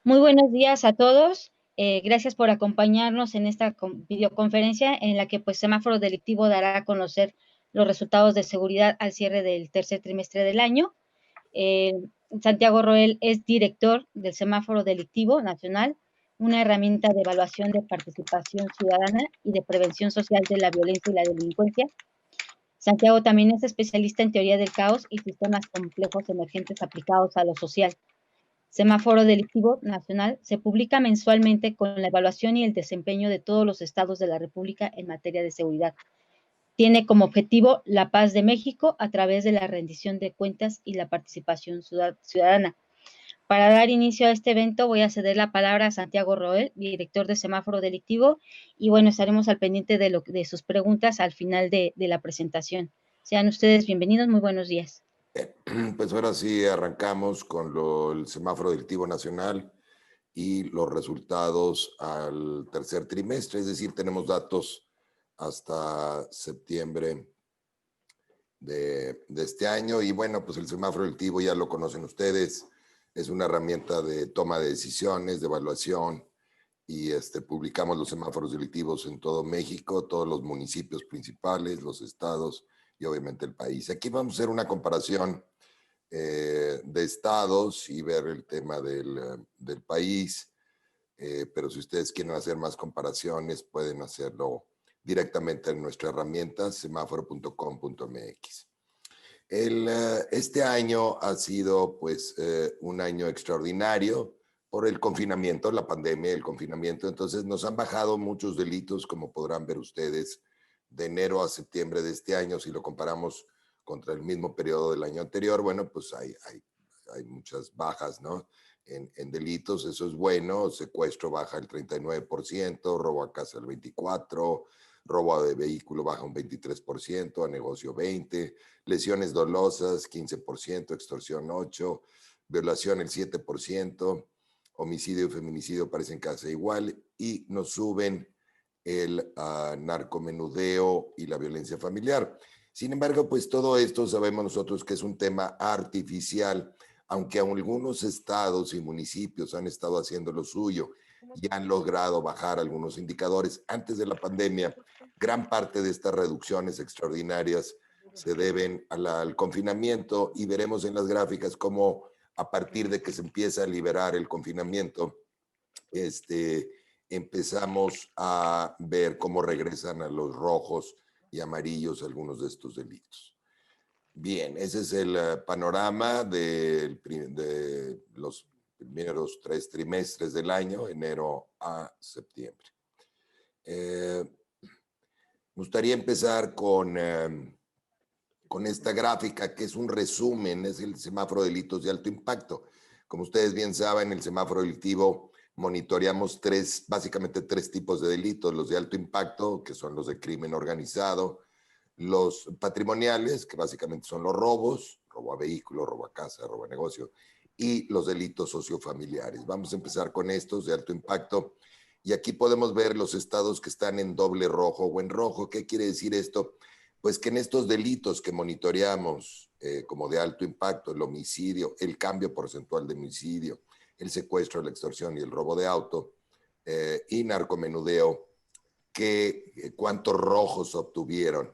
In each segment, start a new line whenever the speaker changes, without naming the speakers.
Muy buenos días a todos. Gracias por acompañarnos en esta videoconferencia en la que pues Semáforo Delictivo dará a conocer los resultados de seguridad al cierre del tercer trimestre del año. Santiago Roel es director del Semáforo Delictivo Nacional, una herramienta de evaluación de participación ciudadana y de prevención social de la violencia y la delincuencia. Santiago también es especialista en teoría del caos y sistemas complejos emergentes aplicados a lo social. Semáforo Delictivo Nacional se publica mensualmente con la evaluación y el desempeño de todos los estados de la República en materia de seguridad. Tiene como objetivo la paz de México a través de la rendición de cuentas y la participación ciudadana. Para dar inicio a este evento voy a ceder la palabra a Santiago Roel, director de Semáforo Delictivo, y bueno, estaremos al pendiente de sus preguntas al final de la presentación. Sean ustedes bienvenidos, muy buenos días.
Pues ahora sí arrancamos con el Semáforo Delictivo Nacional y los resultados al tercer trimestre, es decir, tenemos datos hasta septiembre de este año. Y bueno, pues el semáforo delictivo ya lo conocen ustedes, es una herramienta de toma de decisiones, de evaluación, y publicamos los semáforos delictivos en todo México, todos los municipios principales, los estados y obviamente el país. Aquí vamos a hacer una comparación de estados y ver el tema del país, pero si ustedes quieren hacer más comparaciones pueden hacerlo directamente en nuestra herramienta semáforo.com.mx. Este año ha sido pues un año extraordinario por el confinamiento, la pandemia, el confinamiento. Entonces nos han bajado muchos delitos, como podrán ver ustedes, de enero a septiembre de este año. Si lo comparamos contra el mismo periodo del año anterior, bueno, pues hay muchas bajas, ¿no? En delitos, eso es bueno. Secuestro baja el 39%, robo a casa el 24%, robo de vehículo baja un 23%, a negocio 20%, lesiones dolosas 15%, extorsión 8%, violación el 7%, homicidio y feminicidio parecen casi igual, y nos suben el narcomenudeo y la violencia familiar. Sin embargo, pues todo esto sabemos nosotros que es un tema artificial, aunque algunos estados y municipios han estado haciendo lo suyo y han logrado bajar algunos indicadores. Antes de la pandemia, gran parte de estas reducciones extraordinarias se deben al confinamiento, y veremos en las gráficas cómo a partir de que se empieza a liberar el confinamiento, empezamos a ver cómo regresan a los rojos y amarillos algunos de estos delitos. Bien, ese es el panorama de los primeros 3 trimestres del año, enero a septiembre. Me gustaría empezar con esta gráfica, que es un resumen, es el semáforo de delitos de alto impacto. Como ustedes bien saben, el semáforo delictivo monitoreamos básicamente tres tipos de delitos: los de alto impacto, que son los de crimen organizado; los patrimoniales, que básicamente son los robos, robo a vehículo, robo a casa, robo a negocio; y los delitos sociofamiliares. Vamos a empezar con estos de alto impacto. Y aquí podemos ver los estados que están en doble rojo o en rojo. ¿Qué quiere decir esto? Pues que en estos delitos que monitoreamos como de alto impacto, el homicidio, el cambio porcentual de homicidio, el secuestro, la extorsión y el robo de auto, y narcomenudeo, ¿cuántos rojos obtuvieron?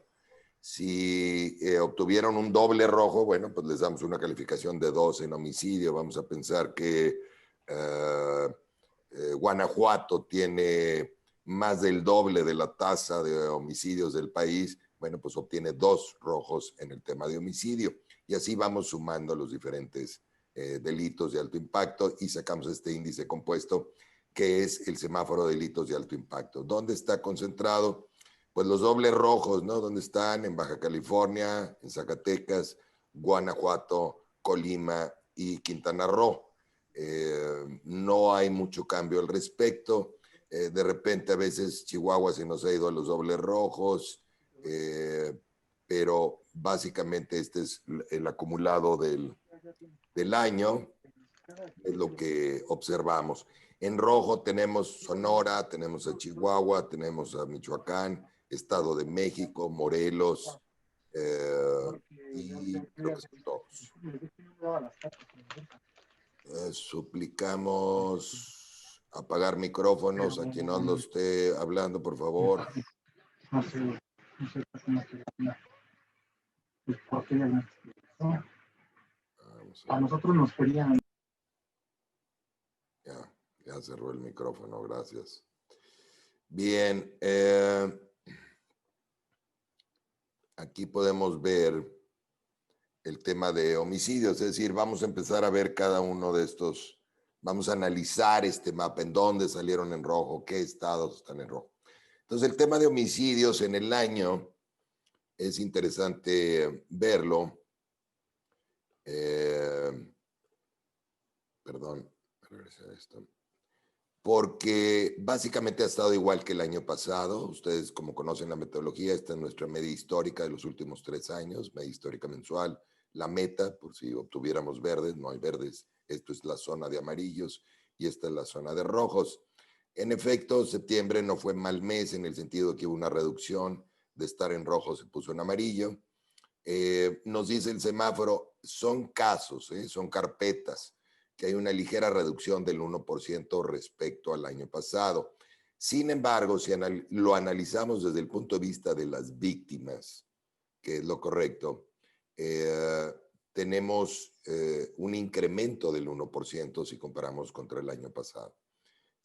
Si obtuvieron un doble rojo, bueno, pues les damos una calificación de 2 en homicidio. Vamos a pensar que Guanajuato tiene más del doble de la tasa de homicidios del país. Bueno, pues obtiene 2 rojos en el tema de homicidio. Y así vamos sumando los diferentes delitos de alto impacto y sacamos este índice compuesto, que es el semáforo de delitos de alto impacto. ¿Dónde está concentrado? Pues los dobles rojos, ¿no? ¿Dónde están? En Baja California, en Zacatecas, Guanajuato, Colima y Quintana Roo. No hay mucho cambio al respecto. De repente a veces Chihuahua se nos ha ido a los dobles rojos, pero básicamente este es el acumulado del año, es lo que observamos. En rojo tenemos Sonora, tenemos a Chihuahua, tenemos a Michoacán, Estado de México, Morelos, y creo que son todos. Suplicamos apagar micrófonos a quien no lo esté hablando, por favor.
No sé, no sé por qué a nosotros nos querían.
Ya cerró el micrófono, gracias. Bien, aquí podemos ver el tema de homicidios, es decir, vamos a empezar a ver cada uno de estos, vamos a analizar este mapa, en dónde salieron en rojo, qué estados están en rojo. Entonces, el tema de homicidios en el año es interesante verlo. Perdón, regresé a esto. Porque básicamente ha estado igual que el año pasado. Ustedes, como conocen la metodología, esta es nuestra media histórica de los últimos 3 años, media histórica mensual. La meta, por si obtuviéramos verdes, no hay verdes, esto es la zona de amarillos y esta es la zona de rojos. En efecto, septiembre no fue mal mes en el sentido de que hubo una reducción de estar en rojo, se puso en amarillo. Nos dice el semáforo, son casos, son carpetas, que hay una ligera reducción del 1% respecto al año pasado. Sin embargo, si lo analizamos desde el punto de vista de las víctimas, que es lo correcto, tenemos un incremento del 1% si comparamos contra el año pasado.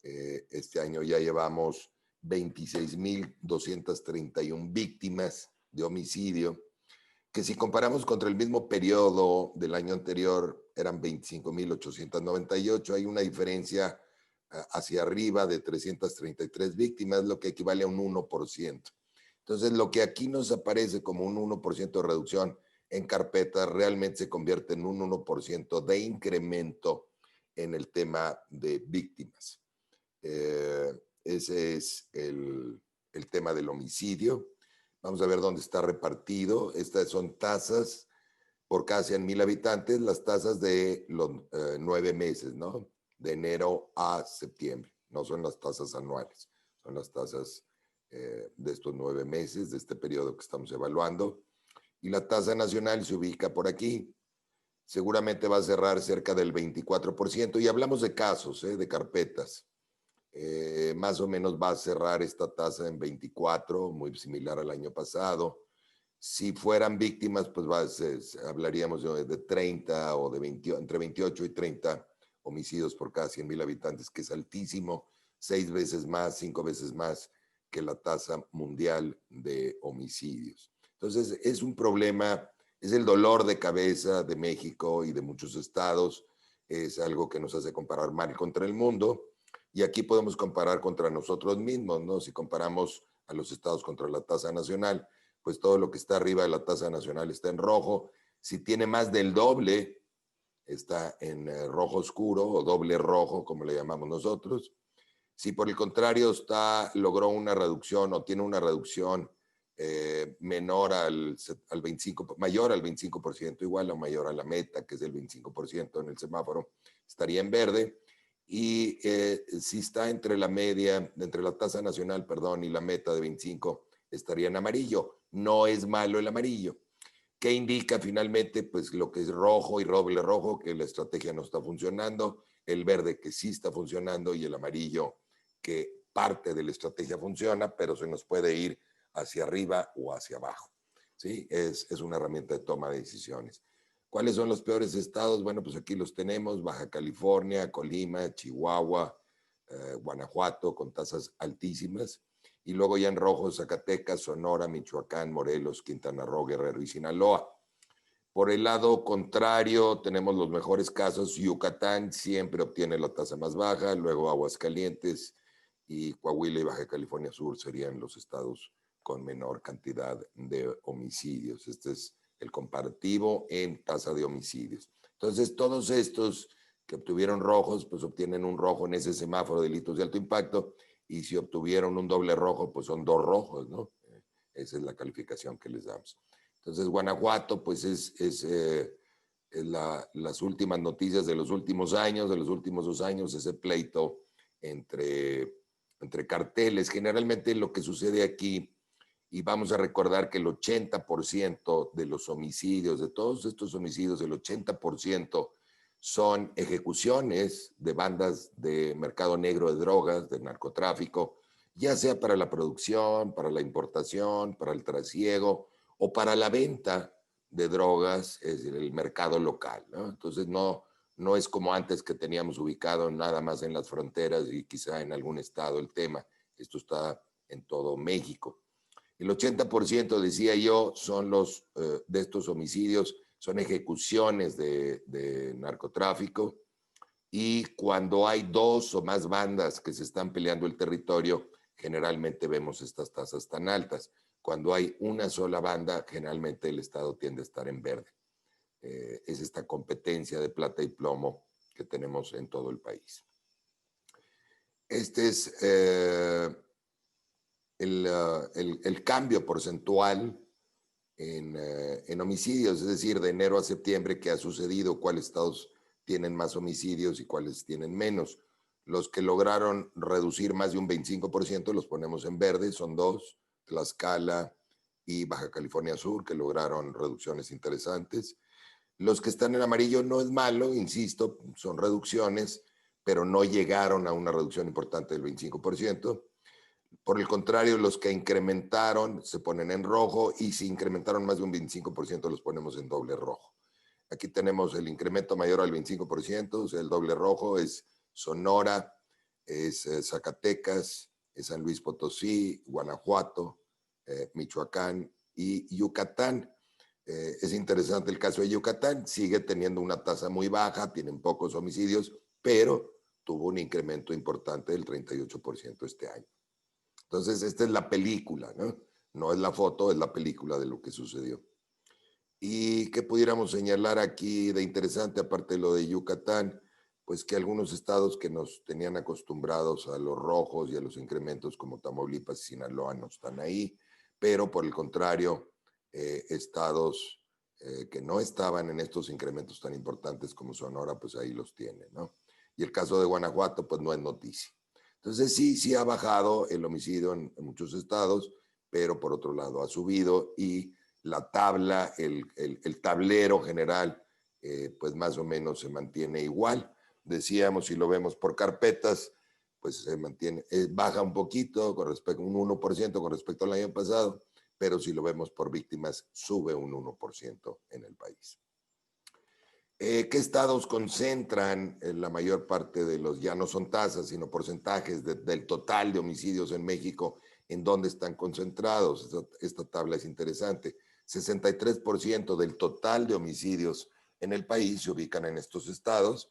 Este año ya llevamos 26.231 víctimas de homicidio, que si comparamos contra el mismo periodo del año anterior eran 25.898, hay una diferencia hacia arriba de 333 víctimas, lo que equivale a un 1%. Entonces, lo que aquí nos aparece como un 1% de reducción en carpetas realmente se convierte en un 1% de incremento en el tema de víctimas. Ese es el tema del homicidio. Vamos a ver dónde está repartido. Estas son tasas por cada 100,000 habitantes, las tasas de los 9 meses, ¿no? De enero a septiembre. No son las tasas anuales, son las tasas de estos 9 meses, de este periodo que estamos evaluando. Y la tasa nacional se ubica por aquí. Seguramente va a cerrar cerca del 24%. Y hablamos de casos, de carpetas. Más o menos va a cerrar esta tasa en 24, muy similar al año pasado. Si fueran víctimas, pues hablaríamos de 30 o de 20, entre 28 y 30 homicidios por cada 100,000 habitantes, que es altísimo, 6 veces más, 5 veces más que la tasa mundial de homicidios. Entonces, es un problema, es el dolor de cabeza de México y de muchos estados, es algo que nos hace comparar mal contra el mundo. Y aquí podemos comparar contra nosotros mismos, ¿no? Si comparamos a los estados contra la tasa nacional, pues todo lo que está arriba de la tasa nacional está en rojo. Si tiene más del doble, está en rojo oscuro o doble rojo, como le llamamos nosotros. Si por el contrario logró una reducción o tiene una reducción menor al 25%, mayor al 25%, igual o mayor a la meta, que es el 25% en el semáforo, estaría en verde. Y si está entre la media, entre la tasa nacional, perdón, y la meta de 25, estaría en amarillo. No es malo el amarillo. ¿Qué indica finalmente? Pues lo que es rojo y doble rojo, que la estrategia no está funcionando, el verde que sí está funcionando y el amarillo que parte de la estrategia funciona, pero se nos puede ir hacia arriba o hacia abajo. ¿Sí? Es una herramienta de toma de decisiones. ¿Cuáles son los peores estados? Bueno, pues aquí los tenemos: Baja California, Colima, Chihuahua, Guanajuato, con tasas altísimas. Y luego ya en rojo, Zacatecas, Sonora, Michoacán, Morelos, Quintana Roo, Guerrero y Sinaloa. Por el lado contrario, tenemos los mejores casos. Yucatán siempre obtiene la tasa más baja, luego Aguascalientes y Coahuila y Baja California Sur serían los estados con menor cantidad de homicidios. Este es el comparativo en tasa de homicidios. Entonces, todos estos que obtuvieron rojos, pues obtienen un rojo en ese semáforo de delitos de alto impacto, y si obtuvieron un doble rojo, pues son 2 rojos, ¿no? Esa es la calificación que les damos. Entonces, Guanajuato, pues las últimas noticias de los últimos años, de los últimos 2 años, ese pleito entre carteles. Generalmente lo que sucede aquí, y vamos a recordar que el 80% de los homicidios, de todos estos homicidios, el 80% son ejecuciones de bandas de mercado negro de drogas, de narcotráfico, ya sea para la producción, para la importación, para el trasiego o para la venta de drogas, es decir, el mercado local, ¿no? Entonces no es como antes que teníamos ubicado nada más en las fronteras y quizá en algún estado el tema. Esto está en todo México. El 80%, decía yo, son de estos homicidios, son ejecuciones de narcotráfico, y cuando hay dos o más bandas que se están peleando el territorio, generalmente vemos estas tasas tan altas. Cuando hay una sola banda, generalmente el Estado tiende a estar en verde. Es esta competencia de plata y plomo que tenemos en todo el país. Este es el cambio porcentual en homicidios, es decir, de enero a septiembre, qué ha sucedido, cuáles estados tienen más homicidios y cuáles tienen menos. Los que lograron reducir más de un 25% los ponemos en verde, son dos, Tlaxcala y Baja California Sur, que lograron reducciones interesantes. Los que están en amarillo no es malo, insisto, son reducciones, pero no llegaron a una reducción importante del 25%. Por el contrario, los que incrementaron se ponen en rojo, y si incrementaron más de un 25% los ponemos en doble rojo. Aquí tenemos el incremento mayor al 25%, o sea, el doble rojo es Sonora, es Zacatecas, es San Luis Potosí, Guanajuato, Michoacán y Yucatán. Es interesante el caso de Yucatán, sigue teniendo una tasa muy baja, tienen pocos homicidios, pero tuvo un incremento importante del 38% este año. Entonces, esta es la película, ¿no? No es la foto, es la película de lo que sucedió. ¿Y qué pudiéramos señalar aquí de interesante, aparte de lo de Yucatán? Pues que algunos estados que nos tenían acostumbrados a los rojos y a los incrementos, como Tamaulipas y Sinaloa, no están ahí, pero por el contrario, estados que no estaban en estos incrementos tan importantes como Sonora, pues ahí los tienen, ¿no? Y el caso de Guanajuato, pues no es noticia. Entonces sí ha bajado el homicidio en muchos estados, pero por otro lado ha subido, y la tabla, el tablero general, pues más o menos se mantiene igual. Decíamos, si lo vemos por carpetas, pues se mantiene, baja un poquito, con respecto, un 1% con respecto al año pasado, pero si lo vemos por víctimas, sube un 1% en el país. ¿Qué estados concentran la mayor parte de los, ya no son tasas, sino porcentajes del total de homicidios en México? ¿En dónde están concentrados? Esta tabla es interesante. 63% del total de homicidios en el país se ubican en estos estados.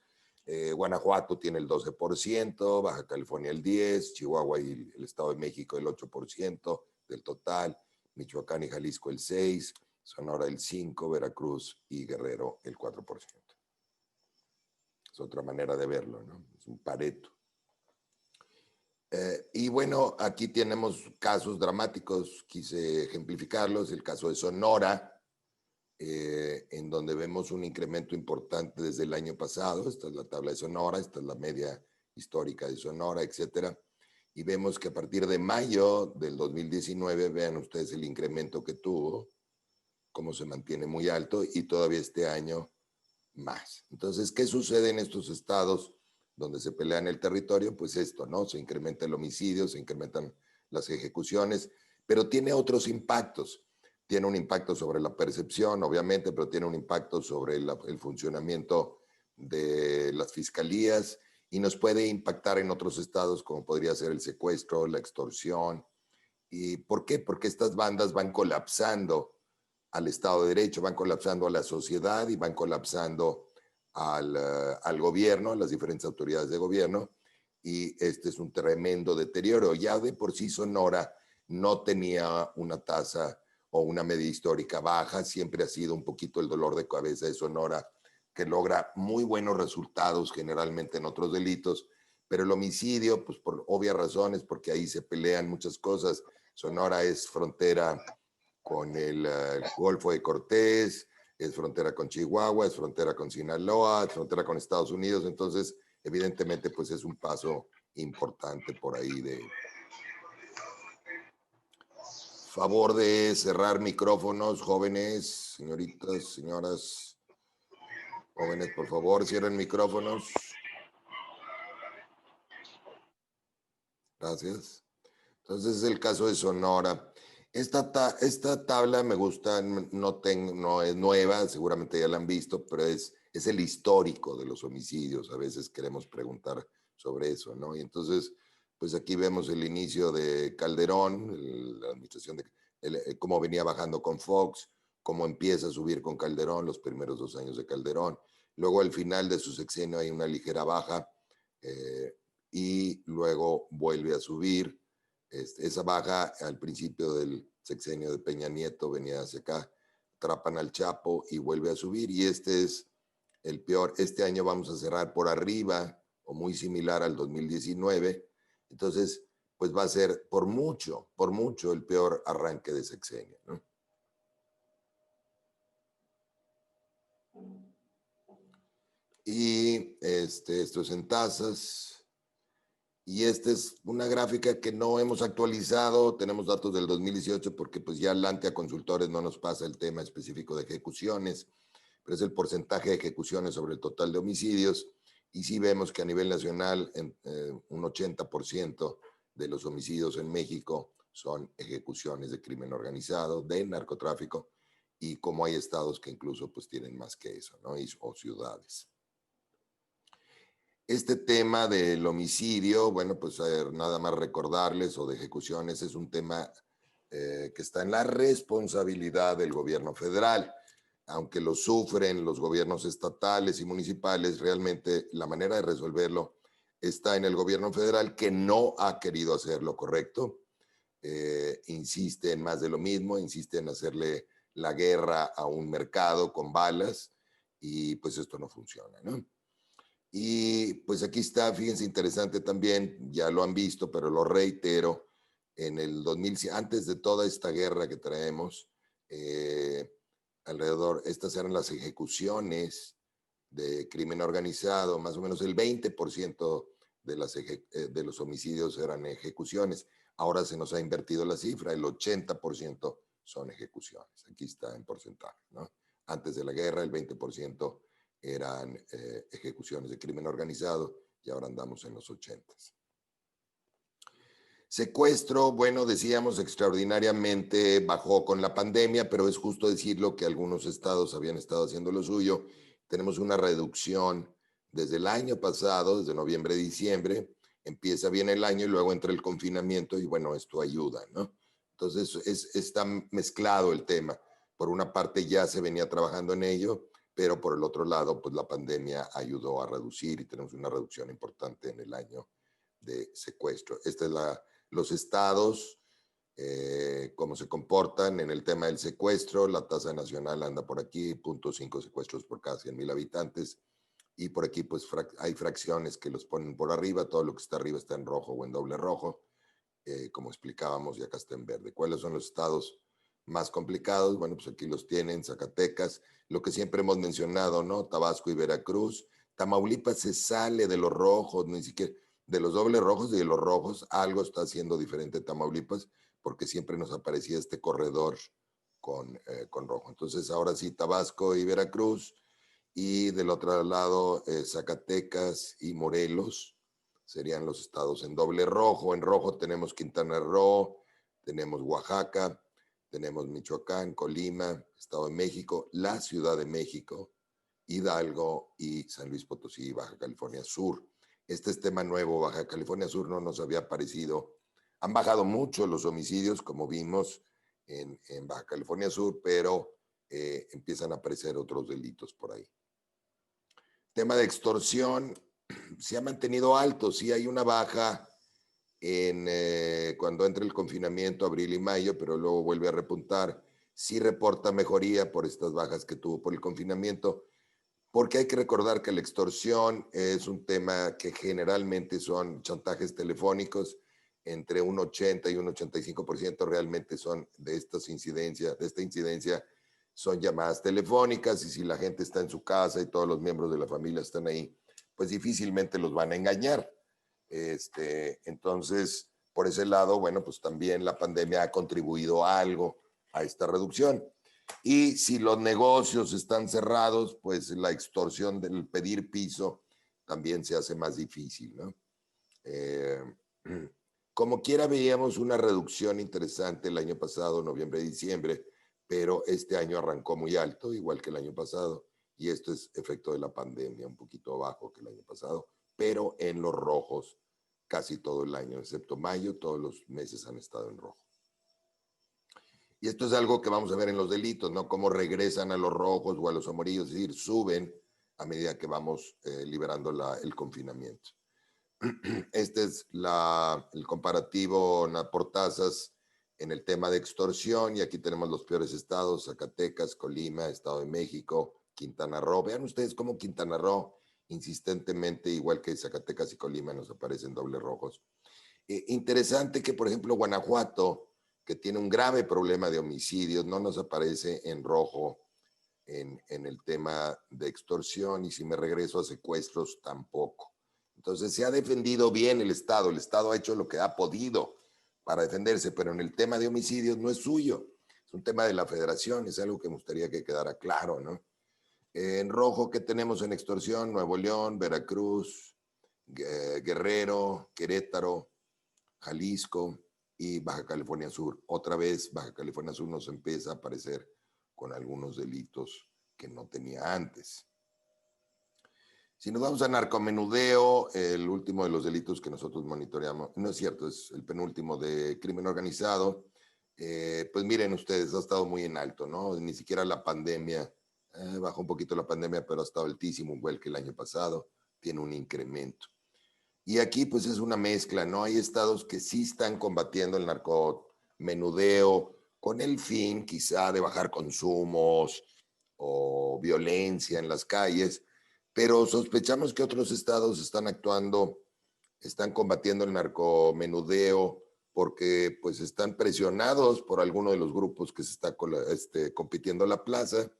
Guanajuato tiene el 12%, Baja California el 10%, Chihuahua y el Estado de México el 8% del total, Michoacán y Jalisco el 6%, Sonora el 5%, Veracruz y Guerrero el 4%. Es otra manera de verlo, ¿no? Es un Pareto. Y bueno, aquí tenemos casos dramáticos, quise ejemplificarlos. El caso de Sonora, en donde vemos un incremento importante desde el año pasado. Esta es la tabla de Sonora, esta es la media histórica de Sonora, etcétera. Y vemos que a partir de mayo del 2019, vean ustedes el incremento que tuvo, cómo se mantiene muy alto, y todavía este año más. Entonces, ¿qué sucede en estos estados donde se pelean el territorio? Pues esto, ¿no? Se incrementa el homicidio, se incrementan las ejecuciones, pero tiene otros impactos. Tiene un impacto sobre la percepción, obviamente, pero tiene un impacto sobre el funcionamiento de las fiscalías, y nos puede impactar en otros estados, como podría ser el secuestro, la extorsión. ¿Y por qué? Porque estas bandas van colapsando al Estado de Derecho, van colapsando a la sociedad y van colapsando al gobierno, a las diferentes autoridades de gobierno, y este es un tremendo deterioro. Ya de por sí Sonora no tenía una tasa o una media histórica baja, siempre ha sido un poquito el dolor de cabeza de Sonora, que logra muy buenos resultados generalmente en otros delitos, pero el homicidio, pues por obvias razones, porque ahí se pelean muchas cosas. Sonora es frontera con el Golfo de Cortés, es frontera con Chihuahua, es frontera con Sinaloa, es frontera con Estados Unidos. Entonces, evidentemente, pues es un paso importante por ahí de... Favor de cerrar micrófonos, jóvenes, señoritas, señoras. Jóvenes, por favor, cierren micrófonos. Gracias. Entonces es el caso de Sonora. Esta tabla me gusta, no es nueva, seguramente ya la han visto, pero es el histórico de los homicidios. A veces queremos preguntar sobre eso, ¿no? Y entonces, pues aquí vemos el inicio de Calderón, la administración de cómo venía bajando con Fox, cómo empieza a subir con Calderón, los primeros 2 años de Calderón. Luego al final de su sexenio hay una ligera baja y luego vuelve a subir. Esa baja al principio del sexenio de Peña Nieto venía hacia acá, atrapan al Chapo y vuelve a subir, y este es el peor. Este año vamos a cerrar por arriba o muy similar al 2019, entonces pues va a ser por mucho el peor arranque de sexenio, ¿no? Y esto es en tasas. Y esta es una gráfica que no hemos actualizado, tenemos datos del 2018 porque pues ya Lantia Consultores no nos pasa el tema específico de ejecuciones, pero es el porcentaje de ejecuciones sobre el total de homicidios, y sí vemos que a nivel nacional un 80% de los homicidios en México son ejecuciones de crimen organizado, de narcotráfico, y como hay estados que incluso pues tienen más que eso, ¿no? O ciudades. Este tema del homicidio, bueno, pues nada más recordarles, o de ejecuciones, es un tema que está en la responsabilidad del gobierno federal. Aunque lo sufren los gobiernos estatales y municipales, realmente la manera de resolverlo está en el gobierno federal, que no ha querido hacer lo correcto. Insiste en más de lo mismo, insiste en hacerle la guerra a un mercado con balas, y pues esto no funciona, ¿no? Y pues aquí está, fíjense, interesante también, ya lo han visto, pero lo reitero, en el 2000, antes de toda esta guerra que traemos, alrededor, estas eran las ejecuciones de crimen organizado, más o menos el 20% de los homicidios eran ejecuciones. Ahora se nos ha invertido la cifra, el 80% son ejecuciones. Aquí está en porcentaje, ¿no? Antes de la guerra el 20% eran ejecuciones de crimen organizado, y ahora andamos en los 80s. Secuestro, bueno, decíamos, extraordinariamente bajó con la pandemia, pero es justo decirlo que algunos estados habían estado haciendo lo suyo. Tenemos una reducción desde el año pasado, desde noviembre, diciembre, empieza bien el año y luego entra el confinamiento, y bueno, esto ayuda, ¿no? Entonces está mezclado el tema. Por una parte ya se venía trabajando en ello, pero por el otro lado, pues la pandemia ayudó a reducir, y tenemos una reducción importante en el año de secuestro. Esta es los estados, cómo se comportan en el tema del secuestro. La tasa nacional anda por aquí, 0.5 secuestros por cada 100,000 habitantes. Y por aquí pues hay fracciones que los ponen por arriba, todo lo que está arriba está en rojo o en doble rojo, como explicábamos, y acá está en verde. ¿Cuáles son los estados más complicados? Bueno, pues aquí los tienen: Zacatecas, lo que siempre hemos mencionado, ¿no? Tabasco y Veracruz. Tamaulipas se sale de los rojos, ni siquiera de los dobles rojos y de los rojos. Algo está haciendo diferente Tamaulipas, porque siempre nos aparecía este corredor con rojo. Entonces ahora sí, Tabasco y Veracruz, y del otro lado Zacatecas y Morelos serían los estados en doble rojo. En rojo tenemos Quintana Roo, tenemos Oaxaca, tenemos Michoacán, Colima, Estado de México, la Ciudad de México, Hidalgo y San Luis Potosí y Baja California Sur. Este es tema nuevo. Baja California Sur no nos había parecido. Han bajado mucho los homicidios, como vimos en Baja California Sur, pero empiezan a aparecer otros delitos por ahí. Tema de extorsión se ha mantenido alto. Sí hay una baja cuando entra el confinamiento, abril y mayo, pero luego vuelve a repuntar. Sí reporta mejoría por estas bajas que tuvo por el confinamiento, porque hay que recordar que la extorsión es un tema que generalmente son chantajes telefónicos. Entre un 80 y un 85% realmente son de esta incidencia, son llamadas telefónicas, y si la gente está en su casa y todos los miembros de la familia están ahí, pues difícilmente los van a engañar. Entonces, por ese lado, bueno, pues también la pandemia ha contribuido a algo a esta reducción. Y si los negocios están cerrados, pues la extorsión del pedir piso también se hace más difícil, ¿no? Como quiera, veíamos una reducción interesante el año pasado, noviembre y diciembre, pero este año arrancó muy alto, igual que el año pasado, y esto es efecto de la pandemia, un poquito bajo que el año pasado, pero en los rojos casi todo el año, excepto mayo, todos los meses han estado en rojo. Y esto es algo que vamos a ver en los delitos, ¿no? Cómo regresan a los rojos o a los amarillos, es decir, suben a medida que vamos liberando el confinamiento. Este es el comparativo por tasas en el tema de extorsión, y aquí tenemos los peores estados: Zacatecas, Colima, Estado de México, Quintana Roo. Vean ustedes cómo Quintana Roo insistentemente, igual que Zacatecas y Colima, nos aparecen dobles rojos. Interesante que, por ejemplo, Guanajuato, que tiene un grave problema de homicidios, no nos aparece en rojo en el tema de extorsión, y si me regreso a secuestros, tampoco. Entonces se ha defendido bien el Estado ha hecho lo que ha podido para defenderse, pero en el tema de homicidios no es suyo, es un tema de la Federación, es algo que me gustaría que quedara claro, ¿no? En rojo, ¿qué tenemos en extorsión? Nuevo León, Veracruz, Guerrero, Querétaro, Jalisco y Baja California Sur. Otra vez Baja California Sur nos empieza a aparecer con algunos delitos que no tenía antes. Si nos vamos a narcomenudeo, el último de los delitos que nosotros monitoreamos, no es cierto, es el penúltimo de crimen organizado, pues miren ustedes, ha estado muy en alto, ¿no? Ni siquiera la pandemia, bajó un poquito la pandemia, pero ha estado altísimo, igual que el año pasado, tiene un incremento. Y aquí pues es una mezcla, ¿no? Hay estados que sí están combatiendo el narcomenudeo con el fin quizá de bajar consumos o violencia en las calles, pero sospechamos que otros estados están actuando, están combatiendo el narcomenudeo porque pues están presionados por alguno de los grupos que se está compitiendo la plaza,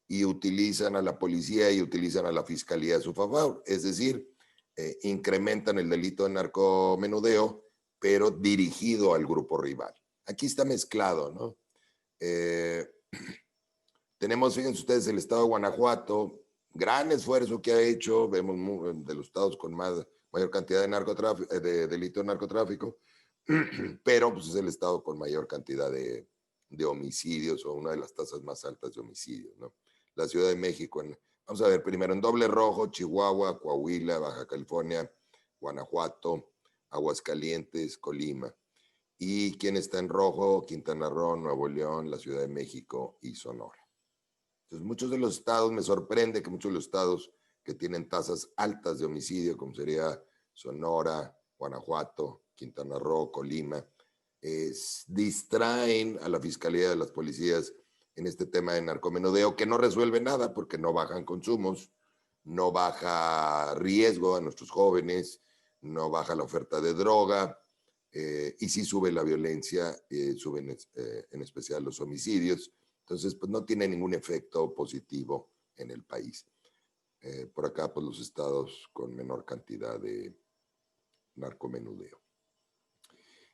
y utilizan a la policía y utilizan a la fiscalía a su favor, es decir, incrementan el delito de narcomenudeo, pero dirigido al grupo rival. Aquí está mezclado, ¿no? Tenemos, fíjense ustedes, el estado de Guanajuato, gran esfuerzo que ha hecho, vemos de los estados con mayor cantidad de narcotráfico, de delito de narcotráfico, pero pues es el estado con mayor cantidad de homicidios, o una de las tasas más altas de homicidios, ¿no? La Ciudad de México, vamos a ver, primero en doble rojo: Chihuahua, Coahuila, Baja California, Guanajuato, Aguascalientes, Colima. ¿Y quién está en rojo? Quintana Roo, Nuevo León, la Ciudad de México y Sonora. Entonces, muchos de los estados, me sorprende que muchos de los estados que tienen tasas altas de homicidio, como sería Sonora, Guanajuato, Quintana Roo, Colima, distraen a la fiscalía de las policías en este tema de narcomenudeo, que no resuelve nada porque no bajan consumos, no baja riesgo a nuestros jóvenes, no baja la oferta de droga, y sí sube la violencia, suben en especial los homicidios. Entonces, pues no tiene ningún efecto positivo en el país. Por acá, pues los estados con menor cantidad de narcomenudeo.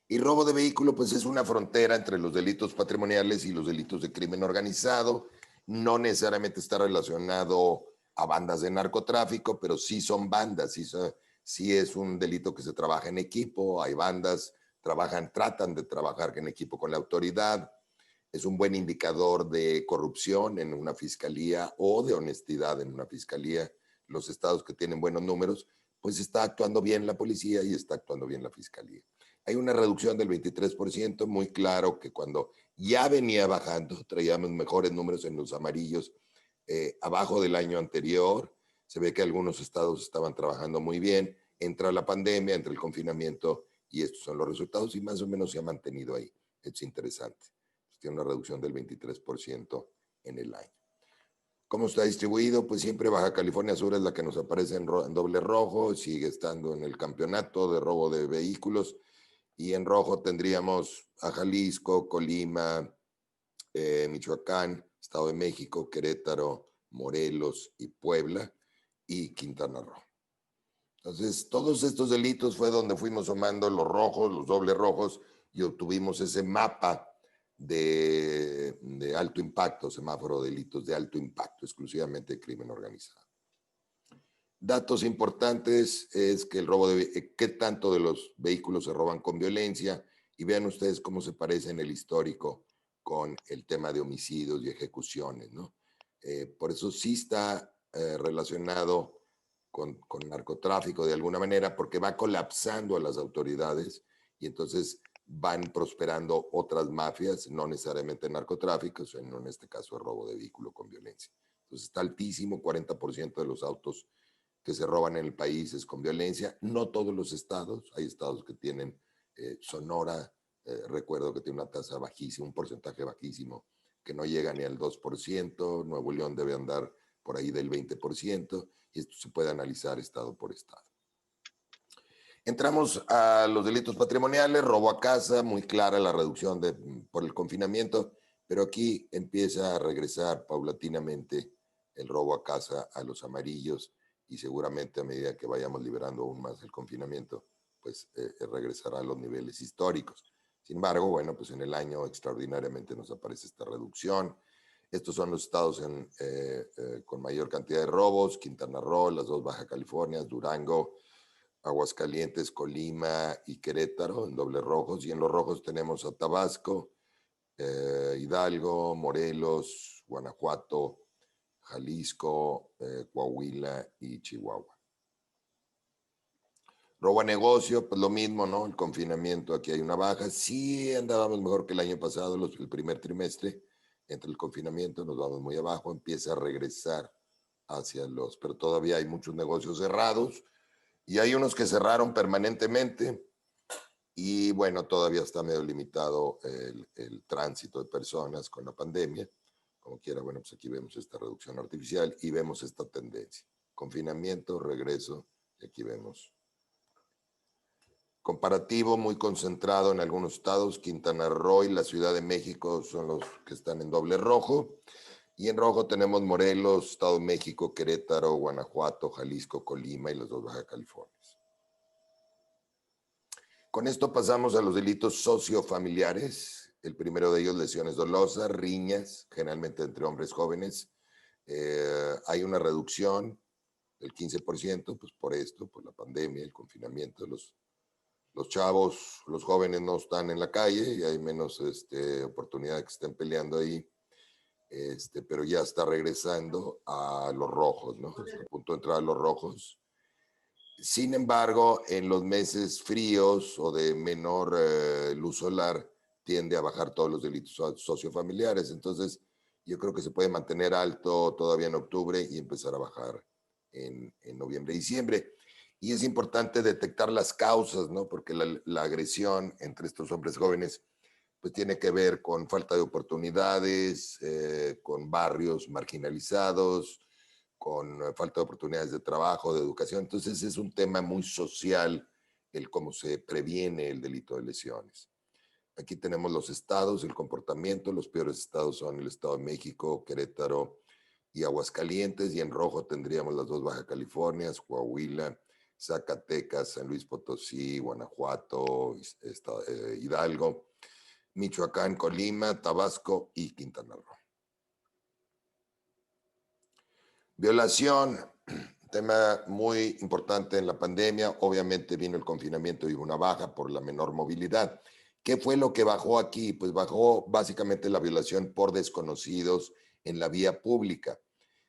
Y robo de vehículo, pues es una frontera entre los delitos patrimoniales y los delitos de crimen organizado. No necesariamente está relacionado a bandas de narcotráfico, pero sí son bandas, sí es un delito que se trabaja en equipo. Hay bandas, tratan de trabajar en equipo con la autoridad. Es un buen indicador de corrupción en una fiscalía o de honestidad en una fiscalía. Los estados que tienen buenos números, pues está actuando bien la policía y está actuando bien la fiscalía. Hay una reducción del 23%, muy claro que cuando ya venía bajando, traíamos mejores números en los amarillos, abajo del año anterior. Se ve que algunos estados estaban trabajando muy bien. Entra la pandemia, entra el confinamiento, y estos son los resultados, y más o menos se ha mantenido ahí. Es interesante. Tiene una reducción del 23% en el año. ¿Cómo está distribuido? Pues siempre Baja California Sur es la que nos aparece en doble rojo, sigue estando en el campeonato de robo de vehículos, y en rojo tendríamos a Jalisco, Colima, Michoacán, Estado de México, Querétaro, Morelos y Puebla, y Quintana Roo. Entonces, todos estos delitos fue donde fuimos sumando los rojos, los dobles rojos, y obtuvimos ese mapa de alto impacto, semáforo de delitos de alto impacto, exclusivamente de crimen organizado. Datos importantes es que el robo de qué tanto de los vehículos se roban con violencia, y vean ustedes cómo se parece en el histórico con el tema de homicidios y ejecuciones, ¿no? Por eso sí está relacionado con narcotráfico de alguna manera, porque va colapsando a las autoridades y entonces van prosperando otras mafias, no necesariamente narcotráfico, sino en este caso el robo de vehículo con violencia. Entonces está altísimo, 40% de los autos que se roban en el país es con violencia. No todos los estados, hay estados que tienen, Sonora, recuerdo que tiene una tasa bajísima, un porcentaje bajísimo, que no llega ni al 2%, Nuevo León debe andar por ahí del 20%, y esto se puede analizar estado por estado. Entramos a los delitos patrimoniales, robo a casa, muy clara la reducción por el confinamiento, pero aquí empieza a regresar paulatinamente el robo a casa a los amarillos, y seguramente a medida que vayamos liberando aún más el confinamiento, pues regresará a los niveles históricos. Sin embargo, bueno, pues en el año extraordinariamente nos aparece esta reducción. Estos son los estados con mayor cantidad de robos: Quintana Roo, las dos Baja Californias, Durango, Aguascalientes, Colima y Querétaro en dobles rojos, y en los rojos tenemos a Tabasco, Hidalgo, Morelos, Guanajuato, Jalisco, Coahuila y Chihuahua. Robo a negocio, pues lo mismo, ¿no? El confinamiento, aquí hay una baja. Sí andábamos mejor que el año pasado, el primer trimestre. Entre el confinamiento nos vamos muy abajo, empieza a regresar hacia pero todavía hay muchos negocios cerrados, y hay unos que cerraron permanentemente, y bueno, todavía está medio limitado el tránsito de personas con la pandemia. Como quiera, bueno, pues aquí vemos esta reducción artificial y vemos esta tendencia. Confinamiento, regreso, y aquí vemos. Comparativo muy concentrado en algunos estados, Quintana Roo y la Ciudad de México son los que están en doble rojo. Y en rojo tenemos Morelos, Estado de México, Querétaro, Guanajuato, Jalisco, Colima y las dos Baja Californias. Con esto pasamos a los delitos sociofamiliares. El primero de ellos, lesiones dolosas, riñas, generalmente entre hombres jóvenes. Hay una reducción del 15%, pues por esto, por la pandemia, el confinamiento. Los chavos, los jóvenes no están en la calle y hay menos oportunidad de que estén peleando ahí. Pero ya está regresando a los rojos, ¿no? Está a punto de entrar a los rojos. Sin embargo, en los meses fríos o de menor luz solar, tiende a bajar todos los delitos sociofamiliares. Entonces, yo creo que se puede mantener alto todavía en octubre y empezar a bajar en noviembre y diciembre. Y es importante detectar las causas, ¿no? Porque la agresión entre estos hombres jóvenes pues tiene que ver con falta de oportunidades, con barrios marginalizados, con falta de oportunidades de trabajo, de educación. Entonces es un tema muy social el cómo se previene el delito de lesiones. Aquí tenemos los estados, el comportamiento. Los peores estados son el Estado de México, Querétaro y Aguascalientes, y en rojo tendríamos las dos Baja Californias, Coahuila, Zacatecas, San Luis Potosí, Guanajuato, Hidalgo, Michoacán, Colima, Tabasco y Quintana Roo. Violación, tema muy importante en la pandemia. Obviamente vino el confinamiento y una baja por la menor movilidad. ¿Qué fue lo que bajó aquí? Pues bajó básicamente la violación por desconocidos en la vía pública.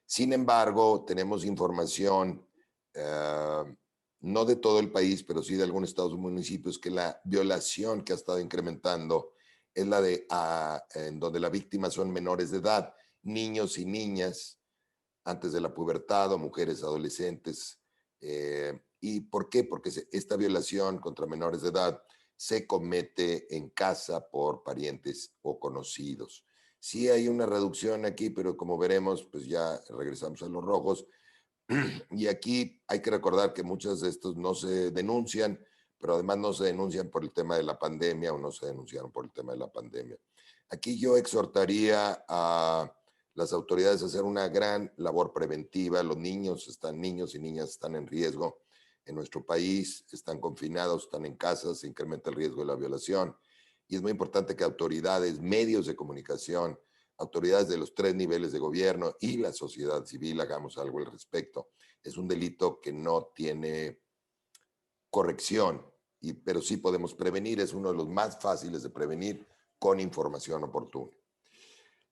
Sin embargo, tenemos información, no de todo el país, pero sí de algunos estados y municipios, que la violación que ha estado incrementando es la en donde la víctima son menores de edad, niños y niñas antes de la pubertad, o mujeres adolescentes. ¿Y por qué? Porque esta violación contra menores de edad se comete en casa por parientes o conocidos. Sí hay una reducción aquí, pero como veremos, pues ya regresamos a los rojos. Y aquí hay que recordar que muchos de estos no se denuncian, pero además no se denuncian por el tema de la pandemia, o no se denunciaron por el tema de la pandemia. Aquí yo exhortaría a las autoridades a hacer una gran labor preventiva. Los niños y niñas están en riesgo en nuestro país, están confinados, están en casa, se incrementa el riesgo de la violación. y es muy importante que autoridades, medios de comunicación, autoridades de los 3 niveles de gobierno y la sociedad civil hagamos algo al respecto. Es un delito que no tiene corrección, pero sí podemos prevenir, es uno de los más fáciles de prevenir con información oportuna.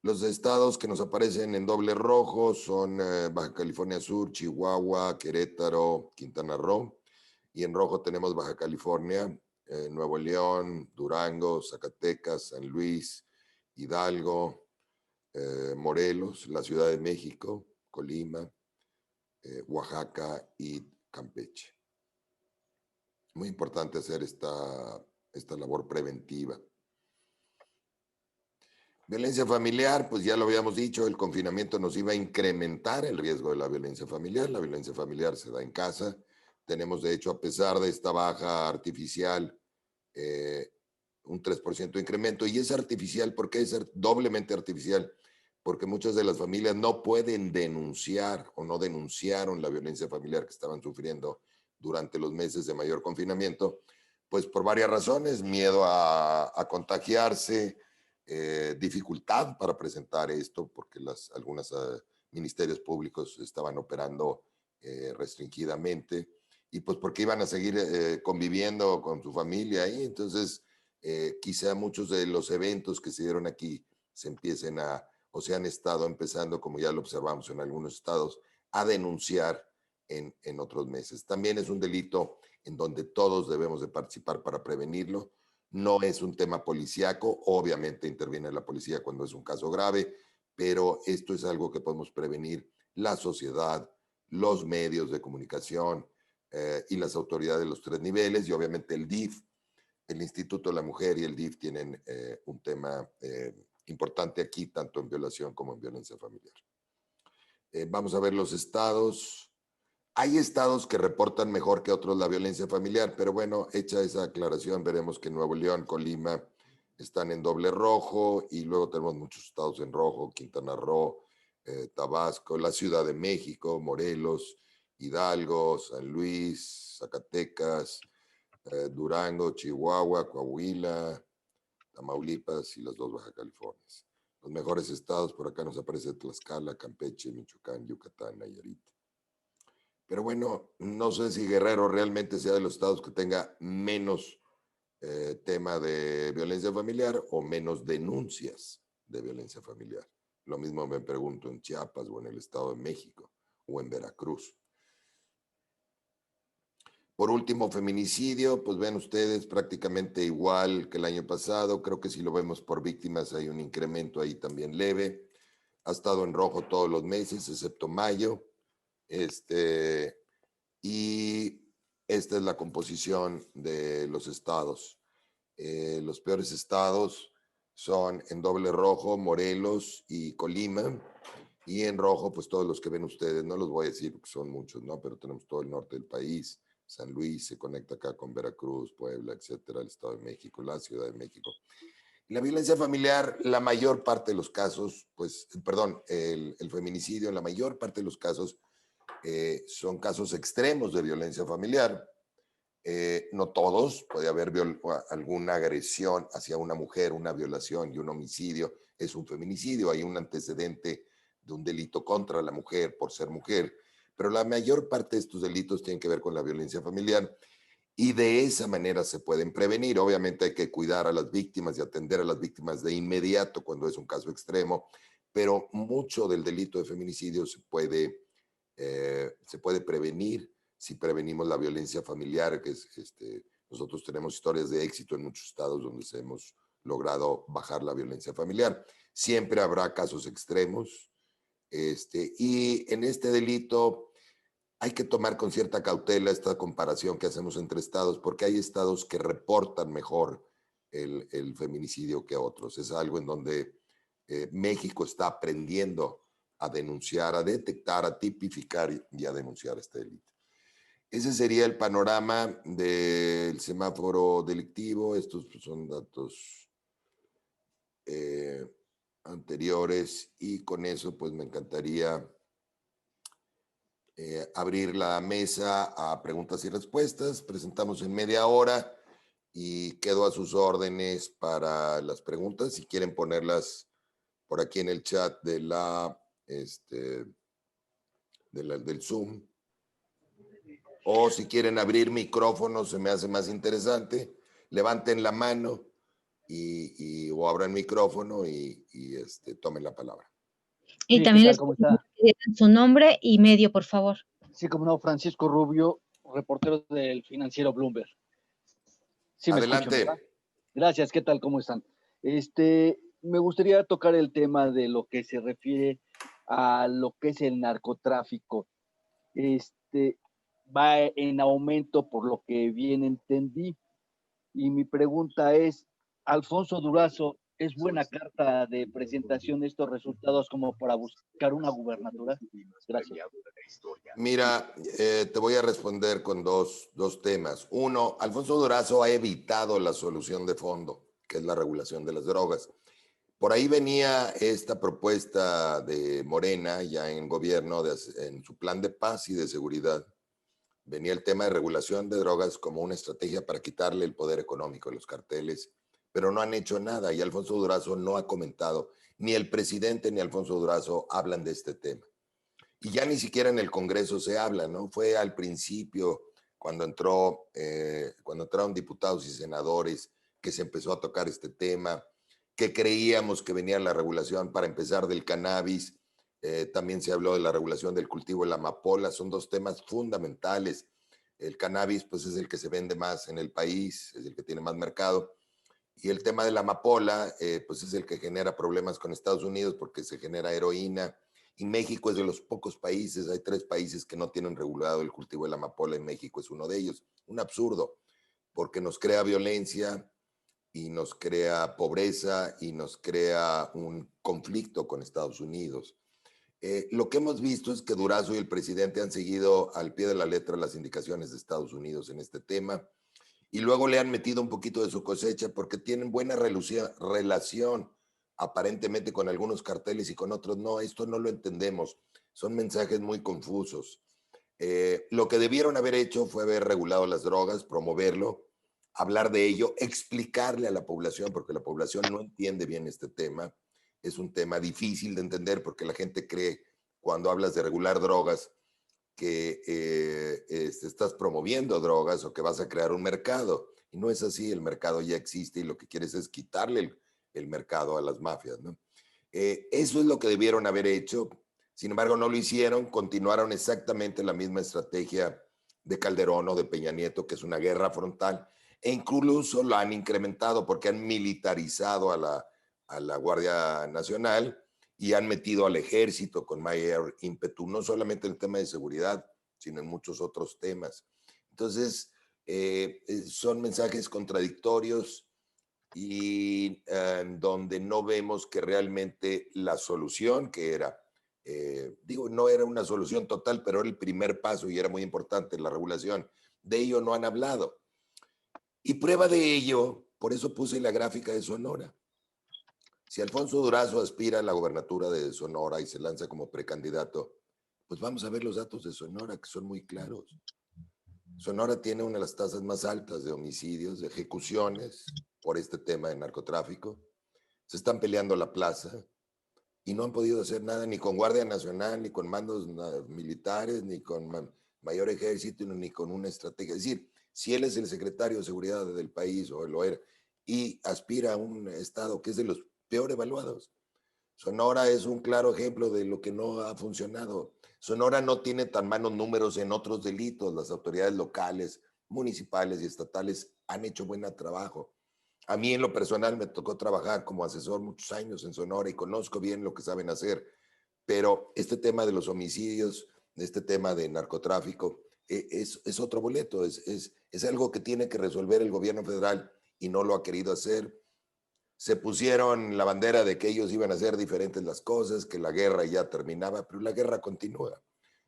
Los estados que nos aparecen en doble rojo son Baja California Sur, Chihuahua, Querétaro, Quintana Roo, y en rojo tenemos Baja California, Nuevo León, Durango, Zacatecas, San Luis, Hidalgo, Morelos, la Ciudad de México, Colima, Oaxaca y Campeche. Muy importante hacer esta labor preventiva. Violencia familiar, pues ya lo habíamos dicho, el confinamiento nos iba a incrementar el riesgo de la violencia familiar. La violencia familiar se da en casa. Tenemos, de hecho, a pesar de esta baja artificial, un 3% de incremento. Y es artificial, ¿por qué es doblemente artificial? Porque muchas de las familias no pueden denunciar o no denunciaron la violencia familiar que estaban sufriendo durante los meses de mayor confinamiento, pues por varias razones: miedo a contagiarse, dificultad para presentar esto, porque algunos ministerios públicos estaban operando restringidamente, y pues porque iban a seguir conviviendo con su familia ahí. Entonces, quizá muchos de los eventos que se dieron aquí se empiecen o se han estado empezando, como ya lo observamos en algunos estados, a denunciar en otros meses. También es un delito en donde todos debemos de participar para prevenirlo. No es un tema policíaco, obviamente interviene la policía cuando es un caso grave, pero esto es algo que podemos prevenir la sociedad, los medios de comunicación y las autoridades de los 3 niveles, y obviamente el DIF, el Instituto de la Mujer y el DIF tienen un tema importante aquí, tanto en violación como en violencia familiar. Vamos a ver los estados. Hay estados que reportan mejor que otros la violencia familiar, pero bueno, hecha esa aclaración, veremos que Nuevo León, Colima están en doble rojo, y luego tenemos muchos estados en rojo: Quintana Roo, Tabasco, la Ciudad de México, Morelos, Hidalgo, San Luis, Zacatecas, Durango, Chihuahua, Coahuila, Tamaulipas y las 2 Baja Californias. Los mejores estados, por acá nos aparece Tlaxcala, Campeche, Michoacán, Yucatán, Nayarit. Pero bueno, no sé si Guerrero realmente sea de los estados que tenga menos tema de violencia familiar o menos denuncias de violencia familiar. Lo mismo me pregunto en Chiapas o en el Estado de México o en Veracruz. Por último, feminicidio, pues ven ustedes, prácticamente igual que el año pasado. Creo que si lo vemos por víctimas hay un incremento ahí también leve. Ha estado en rojo todos los meses, excepto mayo. Y esta es la composición de los estados. Los peores estados son en doble rojo Morelos y Colima, y en rojo pues todos los que ven ustedes. No los voy a decir porque son muchos, ¿no? Pero tenemos todo el norte del país. San Luis se conecta acá con Veracruz, Puebla, etcétera, el Estado de México, la Ciudad de México. La violencia familiar, la mayor parte de los casos, pues, perdón, el feminicidio, en la mayor parte de los casos son casos extremos de violencia familiar. No todos, puede haber alguna agresión hacia una mujer, una violación y un homicidio es un feminicidio. Hay un antecedente de un delito contra la mujer por ser mujer, pero la mayor parte de estos delitos tienen que ver con la violencia familiar, y de esa manera se pueden prevenir. Obviamente hay que cuidar a las víctimas y atender a las víctimas de inmediato cuando es un caso extremo, pero mucho del delito de feminicidio se puede prevenir si prevenimos la violencia familiar, que es, nosotros tenemos historias de éxito en muchos estados donde hemos logrado bajar la violencia familiar. Siempre habrá casos extremos, y en este delito hay que tomar con cierta cautela esta comparación que hacemos entre estados, porque hay estados que reportan mejor el feminicidio que otros. Es algo en donde México está aprendiendo a denunciar, a detectar, a tipificar y a denunciar este delito. Ese sería el panorama del semáforo delictivo. Estos son datos anteriores, y con eso pues me encantaría abrir la mesa a preguntas y respuestas. Presentamos en media hora, y quedo a sus órdenes para las preguntas, si quieren ponerlas por aquí en el chat de del Zoom, o si quieren abrir micrófonos, se me hace más interesante, levanten la mano o abran micrófono y tomen la palabra.
Y
Sí, ¿qué
también
tal?
les
¿Cómo
pido
está?
que digan su nombre y medio, por favor.
Sí, como no, Francisco Rubio, reportero del financiero Bloomberg. Sí me escuchan, ¿verdad?
Adelante.
Gracias, ¿qué tal? ¿Cómo están? Me gustaría tocar el tema de lo que se refiere a lo que es el narcotráfico. Va en aumento por lo que bien entendí. Y mi pregunta es, Alfonso Durazo, ¿es buena carta de presentación de estos resultados como para buscar una gubernatura? Gracias.
Mira, te voy a responder con dos temas. Uno, Alfonso Durazo ha evitado la solución de fondo, que es la regulación de las drogas. Por ahí venía esta propuesta de Morena, ya en gobierno, en su plan de paz y de seguridad. Venía el tema de regulación de drogas como una estrategia para quitarle el poder económico a los carteles, pero no han hecho nada y Alfonso Durazo no ha comentado. Ni el presidente ni Alfonso Durazo hablan de este tema. Y ya ni siquiera en el Congreso se habla, ¿no? Fue al principio, cuando entraron diputados y senadores, que se empezó a tocar este tema, que creíamos que venía la regulación para empezar del cannabis. También se habló de la regulación del cultivo de la amapola. Son dos temas fundamentales. El cannabis, pues, es el que se vende más en el país, es el que tiene más mercado. Y el tema de la amapola, pues es el que genera problemas con Estados Unidos porque se genera heroína. Y México es de los pocos países, hay 3 países que no tienen regulado el cultivo de la amapola, y México es uno de ellos. Un absurdo, porque nos crea violencia y nos crea pobreza y nos crea un conflicto con Estados Unidos. Lo que hemos visto es que Durazo y el presidente han seguido al pie de la letra las indicaciones de Estados Unidos en este tema y luego le han metido un poquito de su cosecha porque tienen buena relación aparentemente con algunos carteles y con otros no. Esto no lo entendemos. Son mensajes muy confusos. Lo que debieron haber hecho fue haber regulado las drogas, promoverlo, hablar de ello, explicarle a la población, porque la población no entiende bien este tema. Es un tema difícil de entender porque la gente cree cuando hablas de regular drogas que estás promoviendo drogas o que vas a crear un mercado. Y no es así, el mercado ya existe y lo que quieres es quitarle el mercado a las mafias, ¿no? Eso es lo que debieron haber hecho. Sin embargo, no lo hicieron, continuaron exactamente la misma estrategia de Calderón o de Peña Nieto, que es una guerra frontal, e incluso lo han incrementado porque han militarizado a la Guardia Nacional y han metido al ejército con mayor ímpetu, no solamente en el tema de seguridad, sino en muchos otros temas. Entonces, son mensajes contradictorios y donde no vemos que realmente la solución que era, no era una solución total, pero era el primer paso y era muy importante la regulación. De ello no han hablado. Y prueba de ello, por eso puse la gráfica de Sonora. Si Alfonso Durazo aspira a la gobernatura de Sonora y se lanza como precandidato, pues vamos a ver los datos de Sonora, que son muy claros. Sonora tiene una de las tasas más altas de homicidios, de ejecuciones por este tema de narcotráfico. Se están peleando la plaza y no han podido hacer nada ni con Guardia Nacional, ni con mandos militares, ni con mayor ejército, ni con una estrategia. Es decir, si él es el secretario de seguridad del país, o lo era, y aspira a un estado que es de los peor evaluados, Sonora es un claro ejemplo de lo que no ha funcionado. Sonora no tiene tan malos números en otros delitos. Las autoridades locales, municipales y estatales han hecho buen trabajo. A mí en lo personal me tocó trabajar como asesor muchos años en Sonora y conozco bien lo que saben hacer, pero este tema de los homicidios, este tema de narcotráfico, es otro boleto, es algo que tiene que resolver el gobierno federal y no lo ha querido hacer. Se pusieron la bandera de que ellos iban a hacer diferentes las cosas, que la guerra ya terminaba, pero la guerra continúa.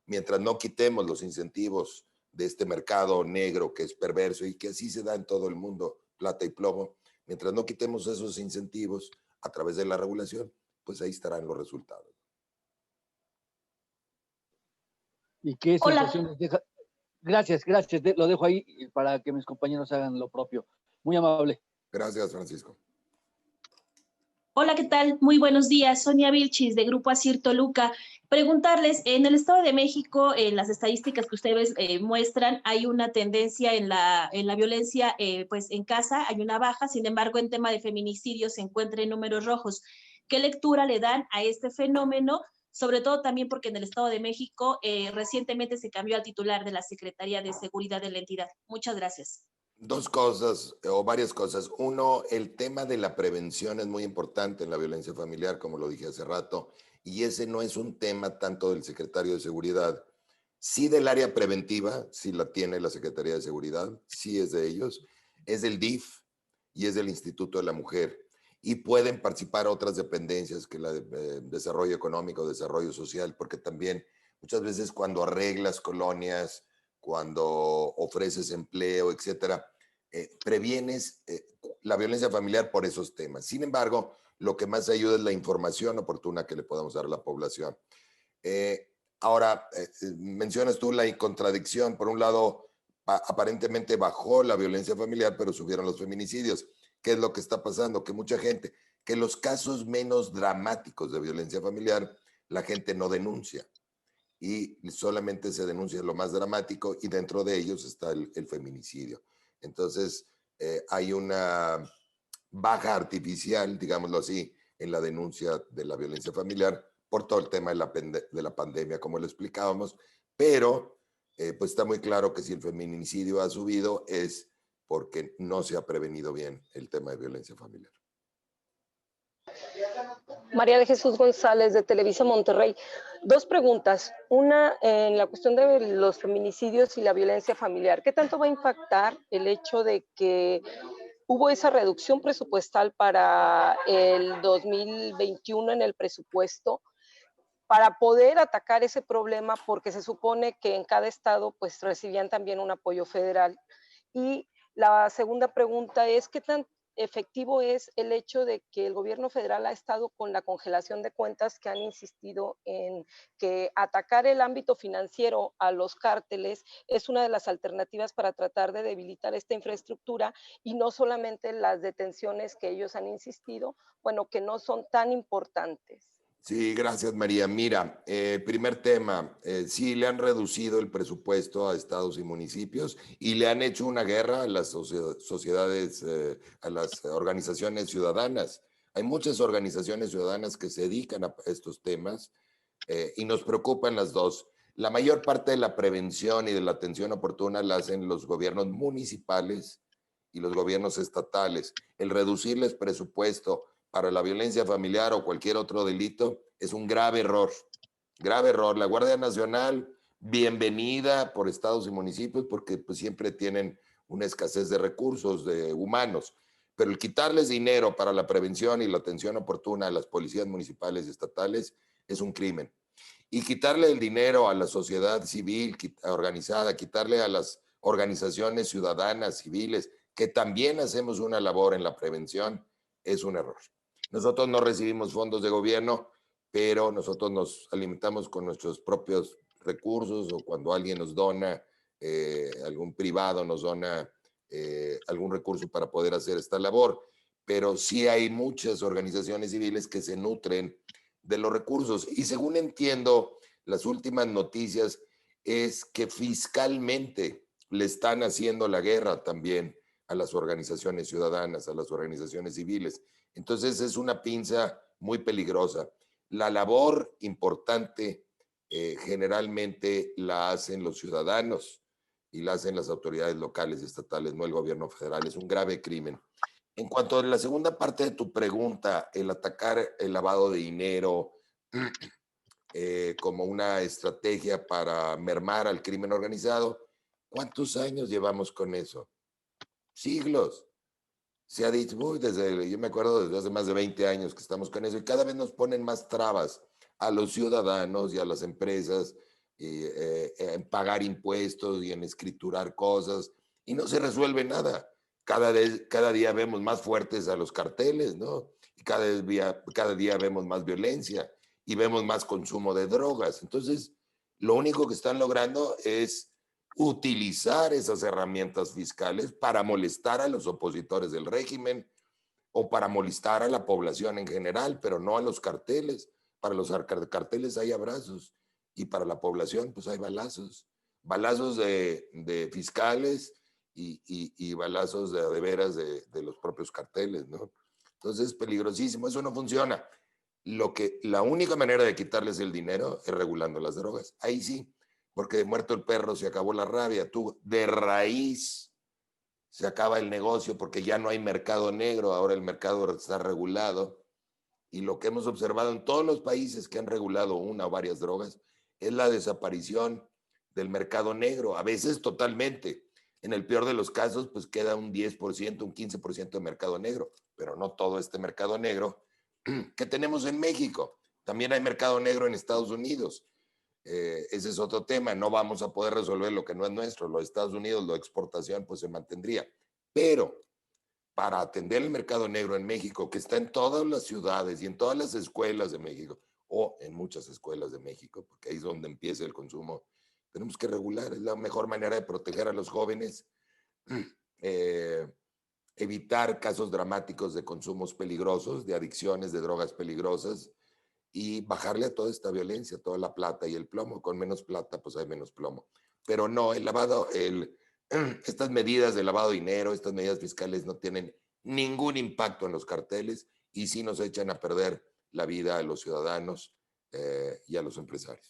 Mientras no quitemos los incentivos de este mercado negro que es perverso y que así se da en todo el mundo, plata y plomo, mientras no quitemos esos incentivos a través de la regulación, pues ahí estarán los resultados.
¿Y qué
Hola.
sensaciones deja? Gracias, lo dejo ahí para que mis compañeros hagan lo propio. Muy amable.
Gracias, Francisco.
Hola, ¿qué tal? Muy buenos días. Sonia Vilchis, de Grupo Asir Toluca. Preguntarles, en el Estado de México, en las estadísticas que ustedes muestran, hay una tendencia en la violencia pues en casa, hay una baja, sin embargo, en tema de feminicidios se encuentra en números rojos. ¿Qué lectura le dan a este fenómeno? Sobre todo también porque en el Estado de México recientemente se cambió al titular de la Secretaría de Seguridad de la entidad. Muchas gracias.
Dos cosas o varias cosas. Uno, el tema de la prevención es muy importante en la violencia familiar, como lo dije hace rato, y ese no es un tema tanto del secretario de Seguridad, sí del área preventiva, sí la tiene la Secretaría de Seguridad, sí es de ellos, es del DIF y es del Instituto de la Mujer. Y pueden participar otras dependencias que la de desarrollo económico, desarrollo social, porque también muchas veces cuando arreglas colonias, cuando ofreces empleo, etcétera, previenes la violencia familiar por esos temas. Sin embargo, lo que más ayuda es la información oportuna que le podamos dar a la población. Ahora, mencionas tú la contradicción. Por un lado, aparentemente bajó la violencia familiar, pero subieron los feminicidios. ¿Qué es lo que está pasando? Que mucha gente, que los casos menos dramáticos de violencia familiar, la gente no denuncia. Y solamente se denuncia lo más dramático y dentro de ellos está el feminicidio. Entonces, hay una baja artificial, digámoslo así, en la denuncia de la violencia familiar por todo el tema de la pandemia, como lo explicábamos, pero pues está muy claro que si el feminicidio ha subido es porque no se ha prevenido bien el tema de violencia familiar.
María de Jesús González, de Televisa Monterrey. Dos preguntas. Una, en la cuestión de los feminicidios y la violencia familiar. ¿Qué tanto va a impactar el hecho de que hubo esa reducción presupuestal para el 2021 en el presupuesto para poder atacar ese problema, porque se supone que en cada estado pues recibían también un apoyo federal? Y la segunda pregunta es, ¿qué tan efectivo es el hecho de que el gobierno federal ha estado con la congelación de cuentas, que han insistido en que atacar el ámbito financiero a los cárteles es una de las alternativas para tratar de debilitar esta infraestructura, y no solamente las detenciones que ellos han insistido, bueno, que no son tan importantes?
Sí, gracias María. Mira, primer tema, sí le han reducido el presupuesto a estados y municipios y le han hecho una guerra a las sociedades, a las organizaciones ciudadanas. Hay muchas organizaciones ciudadanas que se dedican a estos temas y nos preocupan las dos. La mayor parte de la prevención y de la atención oportuna la hacen los gobiernos municipales y los gobiernos estatales. El reducirles presupuesto para la violencia familiar o cualquier otro delito es un grave error. Grave error. La Guardia Nacional, bienvenida por estados y municipios porque pues, siempre tienen una escasez de recursos de humanos. Pero el quitarles dinero para la prevención y la atención oportuna a las policías municipales y estatales es un crimen. Y quitarle el dinero a la sociedad civil organizada, quitarle a las organizaciones ciudadanas, civiles, que también hacemos una labor en la prevención, es un error. Nosotros no recibimos fondos de gobierno, pero nosotros nos alimentamos con nuestros propios recursos o cuando alguien nos dona, algún privado nos dona algún recurso para poder hacer esta labor. Pero sí hay muchas organizaciones civiles que se nutren de los recursos. Y según entiendo, las últimas noticias es que fiscalmente le están haciendo la guerra también a las organizaciones ciudadanas, a las organizaciones civiles. Entonces es una pinza muy peligrosa. La labor importante generalmente la hacen los ciudadanos y la hacen las autoridades locales y estatales, no el gobierno federal. Es un grave crimen. En cuanto a la segunda parte de tu pregunta, el atacar el lavado de dinero como una estrategia para mermar al crimen organizado, ¿cuántos años llevamos con eso? Siglos. Se ha dicho, yo me acuerdo desde hace más de 20 años que estamos con eso y cada vez nos ponen más trabas a los ciudadanos y a las empresas en pagar impuestos y en escriturar cosas y no se resuelve nada. Cada día vemos más fuertes a los carteles, ¿no? Y cada día vemos más violencia y vemos más consumo de drogas. Entonces, lo único que están logrando es utilizar esas herramientas fiscales para molestar a los opositores del régimen o para molestar a la población en general, pero no a los carteles. Para los carteles hay abrazos y para la población pues hay balazos. Balazos de fiscales y balazos de veras de los propios carteles, ¿no? Entonces es peligrosísimo, eso no funciona. La única manera de quitarles el dinero es regulando las drogas. Ahí sí, porque de muerto el perro se acabó la rabia. Tú de raíz se acaba el negocio porque ya no hay mercado negro, ahora el mercado está regulado. Y lo que hemos observado en todos los países que han regulado una o varias drogas es la desaparición del mercado negro, a veces totalmente. En el peor de los casos, pues queda un 10%, un 15% de mercado negro, pero no todo este mercado negro que tenemos en México. También hay mercado negro en Estados Unidos. Ese es otro tema. No vamos a poder resolver lo que no es nuestro. Los Estados Unidos, la exportación, pues se mantendría. Pero para atender el mercado negro en México, que está en todas las ciudades y en todas las escuelas de México, o en muchas escuelas de México, porque ahí es donde empieza el consumo, tenemos que regular. Es la mejor manera de proteger a los jóvenes, evitar casos dramáticos de consumos peligrosos, de adicciones, de drogas peligrosas, y bajarle a toda esta violencia, toda la plata y el plomo. Con menos plata, pues hay menos plomo. Pero no, el lavado, estas medidas de lavado de dinero, estas medidas fiscales no tienen ningún impacto en los carteles y sí nos echan a perder la vida a los ciudadanos y a los empresarios.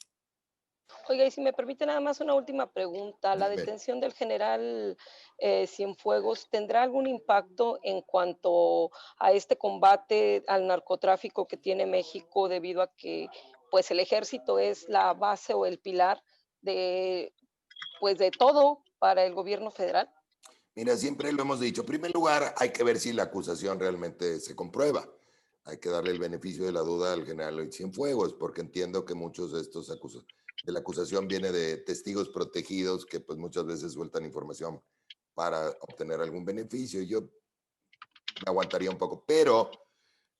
Oiga, y si me permite nada más una última pregunta, ¿la
Dime.
detención del general Cienfuegos tendrá algún impacto en cuanto a este combate al narcotráfico que tiene México debido a que pues el ejército es la base o el pilar de pues de todo para el gobierno federal?
Mira, siempre lo hemos dicho. En primer lugar, hay que ver si la acusación realmente se comprueba. Hay que darle el beneficio de la duda al general Cienfuegos, porque entiendo que muchos de estos de la acusación viene de testigos protegidos que pues muchas veces sueltan información para obtener algún beneficio. Yo me aguantaría un poco, pero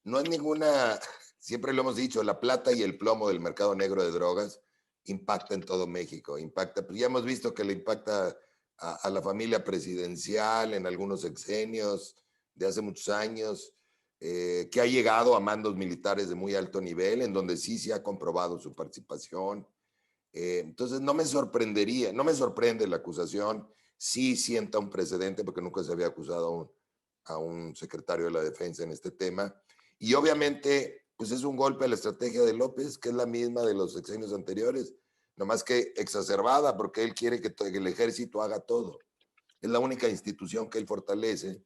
no es ninguna, siempre lo hemos dicho, la plata y el plomo del mercado negro de drogas impacta en todo México, impacta, pues ya hemos visto que le impacta a la familia presidencial en algunos sexenios de hace muchos años, que ha llegado a mandos militares de muy alto nivel, en donde sí se ha comprobado su participación. Entonces no me sorprendería, no me sorprende la acusación, sí sienta un precedente porque nunca se había acusado a un secretario de la defensa en este tema. Y obviamente, pues es un golpe a la estrategia de López, que es la misma de los sexenios anteriores, nomás que exacerbada, porque él quiere que el ejército haga todo. Es la única institución que él fortalece.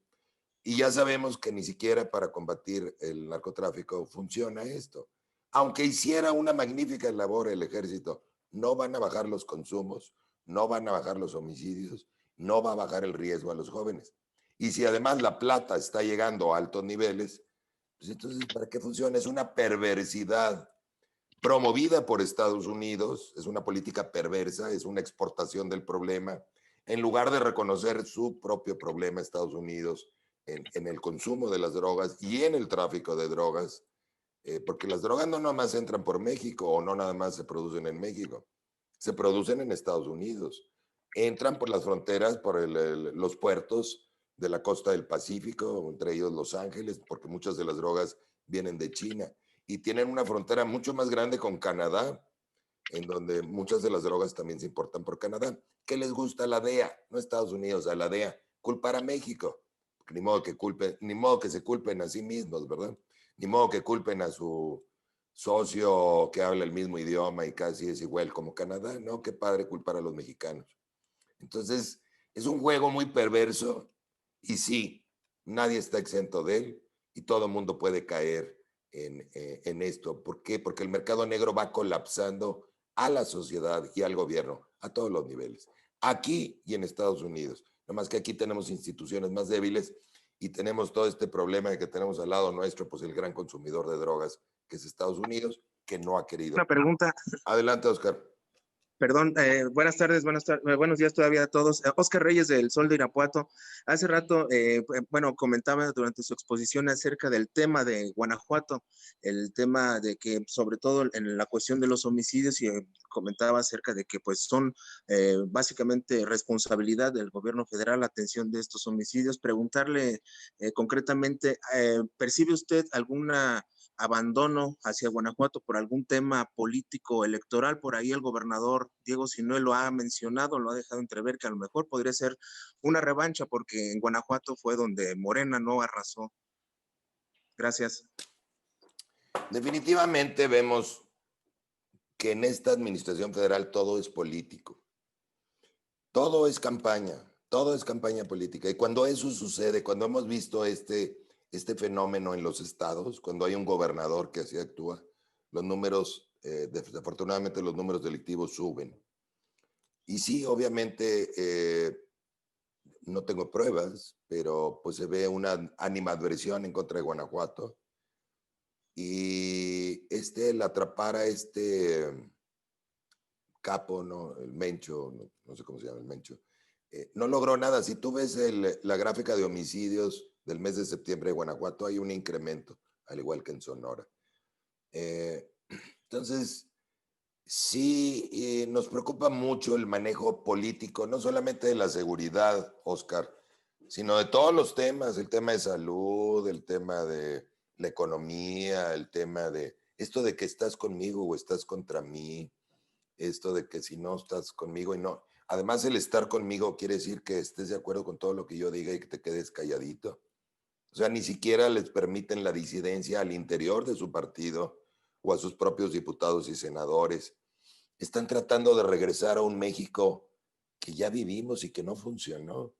Y ya sabemos que ni siquiera para combatir el narcotráfico funciona esto. Aunque hiciera una magnífica labor el ejército, no van a bajar los consumos, no van a bajar los homicidios, no va a bajar el riesgo a los jóvenes. Y si además la plata está llegando a altos niveles, pues entonces, ¿para qué funciona? Es una perversidad promovida por Estados Unidos, es una política perversa, es una exportación del problema. En lugar de reconocer su propio problema, Estados Unidos, en el consumo de las drogas y en el tráfico de drogas, porque las drogas no nada más entran por México o no nada más se producen en México, se producen en Estados Unidos, entran por las fronteras, por los puertos de la costa del Pacífico, entre ellos Los Ángeles, porque muchas de las drogas vienen de China y tienen una frontera mucho más grande con Canadá, en donde muchas de las drogas también se importan por Canadá. ¿Qué les gusta a la DEA? No Estados Unidos, a la DEA. Culpar a México. Ni modo que culpen, ni modo que se culpen a sí mismos, ¿verdad? Ni modo que culpen a su socio que habla el mismo idioma y casi es igual como Canadá, ¿no? Qué padre culpar a los mexicanos. Entonces, es un juego muy perverso y sí, nadie está exento de él y todo el mundo puede caer en esto. ¿Por qué? Porque el mercado negro va colapsando a la sociedad y al gobierno a todos los niveles, aquí y en Estados Unidos. Nomás que aquí tenemos instituciones más débiles y tenemos todo este problema de que tenemos al lado nuestro, pues el gran consumidor de drogas, que es Estados Unidos, que no ha querido.
Una pregunta.
Adelante, Oscar.
Perdón, buenos días todavía a todos. Oscar Reyes del Sol de Irapuato. Hace rato, comentaba durante su exposición acerca del tema de Guanajuato, el tema de que sobre todo en la cuestión de los homicidios, y comentaba acerca de que pues son básicamente responsabilidad del gobierno federal la atención de estos homicidios. Preguntarle concretamente, ¿percibe usted alguna abandono hacia Guanajuato por algún tema político electoral? Por ahí el gobernador Diego Sinue lo ha mencionado, lo ha dejado entrever, que a lo mejor podría ser una revancha porque en Guanajuato fue donde Morena no arrasó. Gracias.
Definitivamente vemos que en esta administración federal todo es político. Todo es campaña política. Y cuando eso sucede, cuando hemos visto este fenómeno en los estados, cuando hay un gobernador que así actúa, los números, desafortunadamente los números delictivos suben. Y sí, obviamente, no tengo pruebas, pero pues se ve una animadversión en contra de Guanajuato. Y el atrapar a capo, ¿no? El Mencho, no sé cómo se llama el Mencho, no logró nada. Si tú ves la gráfica de homicidios del mes de septiembre de Guanajuato, hay un incremento, al igual que en Sonora. Entonces, sí, nos preocupa mucho el manejo político, no solamente de la seguridad, Oscar, sino de todos los temas, el tema de salud, el tema de la economía, el tema de esto de que estás conmigo o estás contra mí, esto de que si no estás conmigo y no. Además, el estar conmigo quiere decir que estés de acuerdo con todo lo que yo diga y que te quedes calladito. O sea, ni siquiera les permiten la disidencia al interior de su partido o a sus propios diputados y senadores. Están tratando de regresar a un México que ya vivimos y que no funcionó.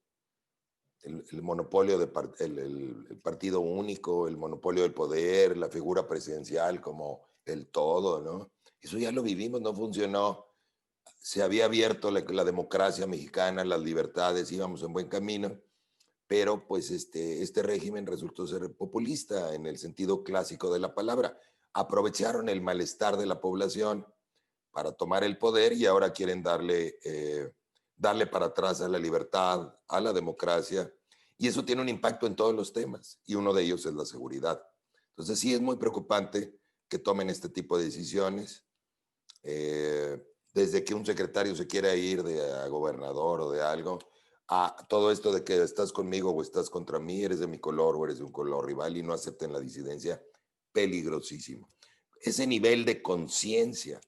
El monopolio el partido único, el monopolio del poder, la figura presidencial como el todo, ¿no? Eso ya lo vivimos, no funcionó. Se había abierto la democracia mexicana, las libertades, íbamos en buen camino, pero pues este régimen resultó ser populista en el sentido clásico de la palabra. Aprovecharon el malestar de la población para tomar el poder y ahora quieren darle para atrás a la libertad, a la democracia, y eso tiene un impacto en todos los temas, y uno de ellos es la seguridad. Entonces sí es muy preocupante que tomen este tipo de decisiones. Desde que un secretario se quiera ir a gobernador o de algo, a todo esto de que estás conmigo o estás contra mí, eres de mi color o eres de un color rival y no acepten la disidencia, peligrosísimo. Ese nivel de conciencia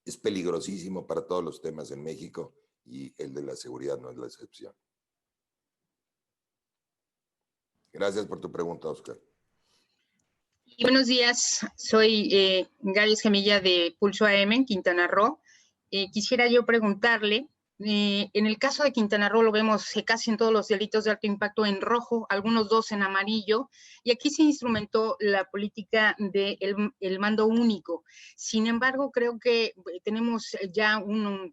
es peligrosísimo para todos los temas en México y el de la seguridad no es la excepción. Gracias por tu pregunta, Oscar.
Y buenos días, soy Gaby Gemilla de Pulso AM en Quintana Roo. Quisiera yo preguntarle, en el caso de Quintana Roo lo vemos casi en todos los delitos de alto impacto en rojo, algunos dos en amarillo, y aquí se instrumentó la política del mando único. Sin embargo, creo que tenemos ya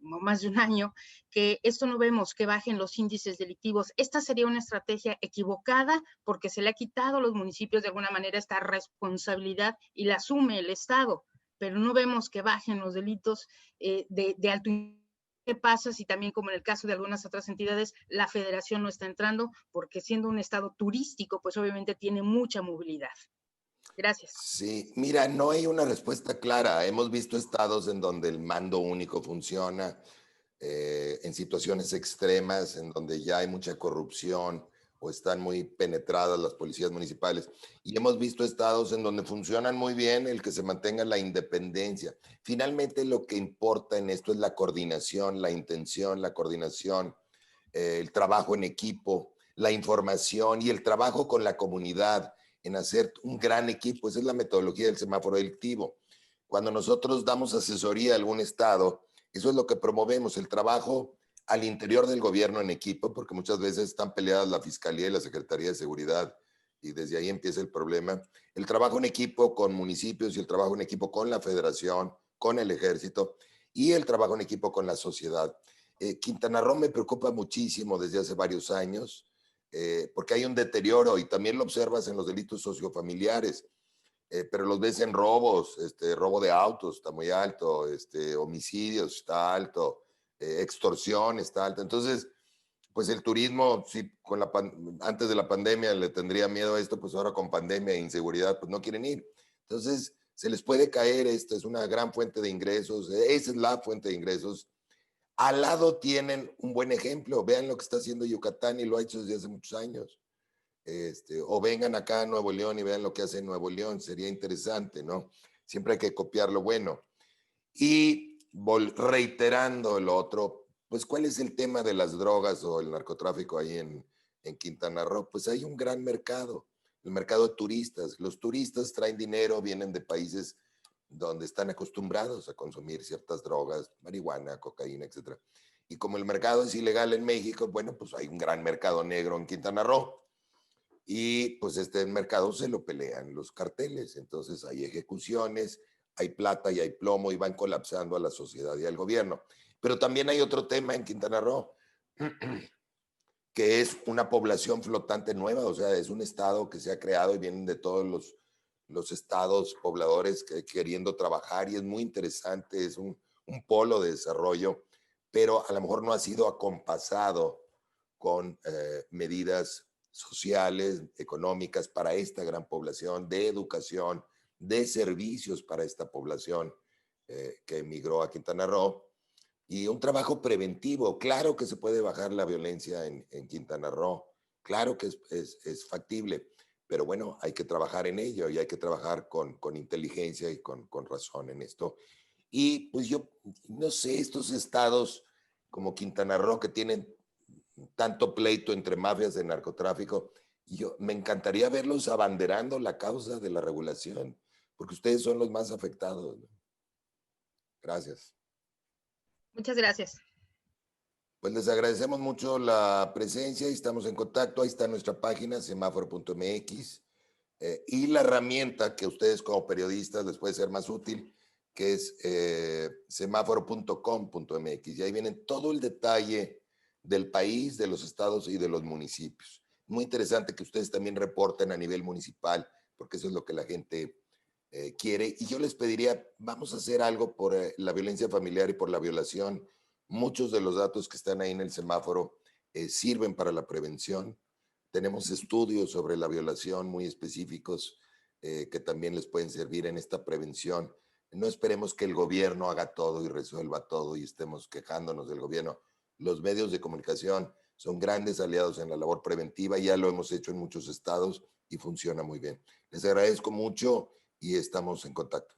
más de un año que esto no vemos que bajen los índices delictivos. Esta sería una estrategia equivocada porque se le ha quitado a los municipios de alguna manera esta responsabilidad y la asume el Estado, pero no vemos que bajen los delitos de alto impacto. ¿Qué pasa si también, como en el caso de algunas otras entidades, la federación no está entrando? Porque siendo un estado turístico, pues obviamente tiene mucha movilidad. Gracias.
Sí, mira, no hay una respuesta clara. Hemos visto estados en donde el mando único funciona, en situaciones extremas, en donde ya hay mucha corrupción o están muy penetradas las policías municipales. Y hemos visto estados en donde funcionan muy bien el que se mantenga la independencia. Finalmente lo que importa en esto es la coordinación, la intención, la coordinación, el trabajo en equipo, la información y el trabajo con la comunidad en hacer un gran equipo. Esa es la metodología del semáforo delictivo. Cuando nosotros damos asesoría a algún estado, eso es lo que promovemos, el trabajo al interior del gobierno en equipo, porque muchas veces están peleadas la Fiscalía y la Secretaría de Seguridad, y desde ahí empieza el problema. El trabajo en equipo con municipios y el trabajo en equipo con la Federación, con el Ejército, y el trabajo en equipo con la sociedad. Quintana Roo me preocupa muchísimo desde hace varios años, porque hay un deterioro, y también lo observas en los delitos sociofamiliares. pero los ves en robos, robo de autos está muy alto, homicidios está alto, extorsión está alta. Entonces, pues el turismo, si antes de la pandemia le tendría miedo a esto, pues ahora con pandemia e inseguridad, pues no quieren ir. Entonces, se les puede caer, esta es una gran fuente de ingresos, esa es la fuente de ingresos. Al lado tienen un buen ejemplo, vean lo que está haciendo Yucatán y lo ha hecho desde hace muchos años. O vengan acá a Nuevo León y vean lo que hace Nuevo León, sería interesante, ¿no? Siempre hay que copiar lo bueno. Y reiterando lo otro, pues ¿cuál es el tema de las drogas o el narcotráfico ahí en Quintana Roo? Pues hay un gran mercado, el mercado de turistas. Los turistas traen dinero, vienen de países donde están acostumbrados a consumir ciertas drogas, marihuana, cocaína, etc. Y como el mercado es ilegal en México, bueno, pues hay un gran mercado negro en Quintana Roo. Y pues este mercado se lo pelean los carteles. Entonces hay ejecuciones, hay plata y hay plomo y van colapsando a la sociedad y al gobierno. Pero también hay otro tema en Quintana Roo, que es una población flotante nueva, o sea, es un estado que se ha creado y vienen de todos los estados pobladores queriendo trabajar y es muy interesante, es un polo de desarrollo, pero a lo mejor no ha sido acompasado con medidas sociales, económicas para esta gran población, de educación, de servicios para esta población que emigró a Quintana Roo, y un trabajo preventivo. Claro que se puede bajar la violencia en Quintana Roo, claro que es factible, pero bueno, hay que trabajar en ello y hay que trabajar con inteligencia y con razón en esto. Y pues yo no sé, estos estados como Quintana Roo que tienen tanto pleito entre mafias de narcotráfico, me encantaría verlos abanderando la causa de la regulación, porque ustedes son los más afectados, ¿no? Gracias.
Muchas gracias.
Pues les agradecemos mucho la presencia y estamos en contacto. Ahí está nuestra página, semáforo.mx, y la herramienta que ustedes como periodistas les puede ser más útil, que es semáforo.com.mx. Y ahí vienen todo el detalle del país, de los estados y de los municipios. Muy interesante que ustedes también reporten a nivel municipal, porque eso es lo que la gente quiere. Y yo les pediría, vamos a hacer algo por la violencia familiar y por la violación. Muchos de los datos que están ahí en el semáforo sirven para la prevención. Tenemos estudios sobre la violación muy específicos que también les pueden servir en esta prevención. No esperemos que el gobierno haga todo y resuelva todo y estemos quejándonos del gobierno. Los medios de comunicación son grandes aliados en la labor preventiva, ya lo hemos hecho en muchos estados y funciona muy bien. Les agradezco mucho y estamos en contacto.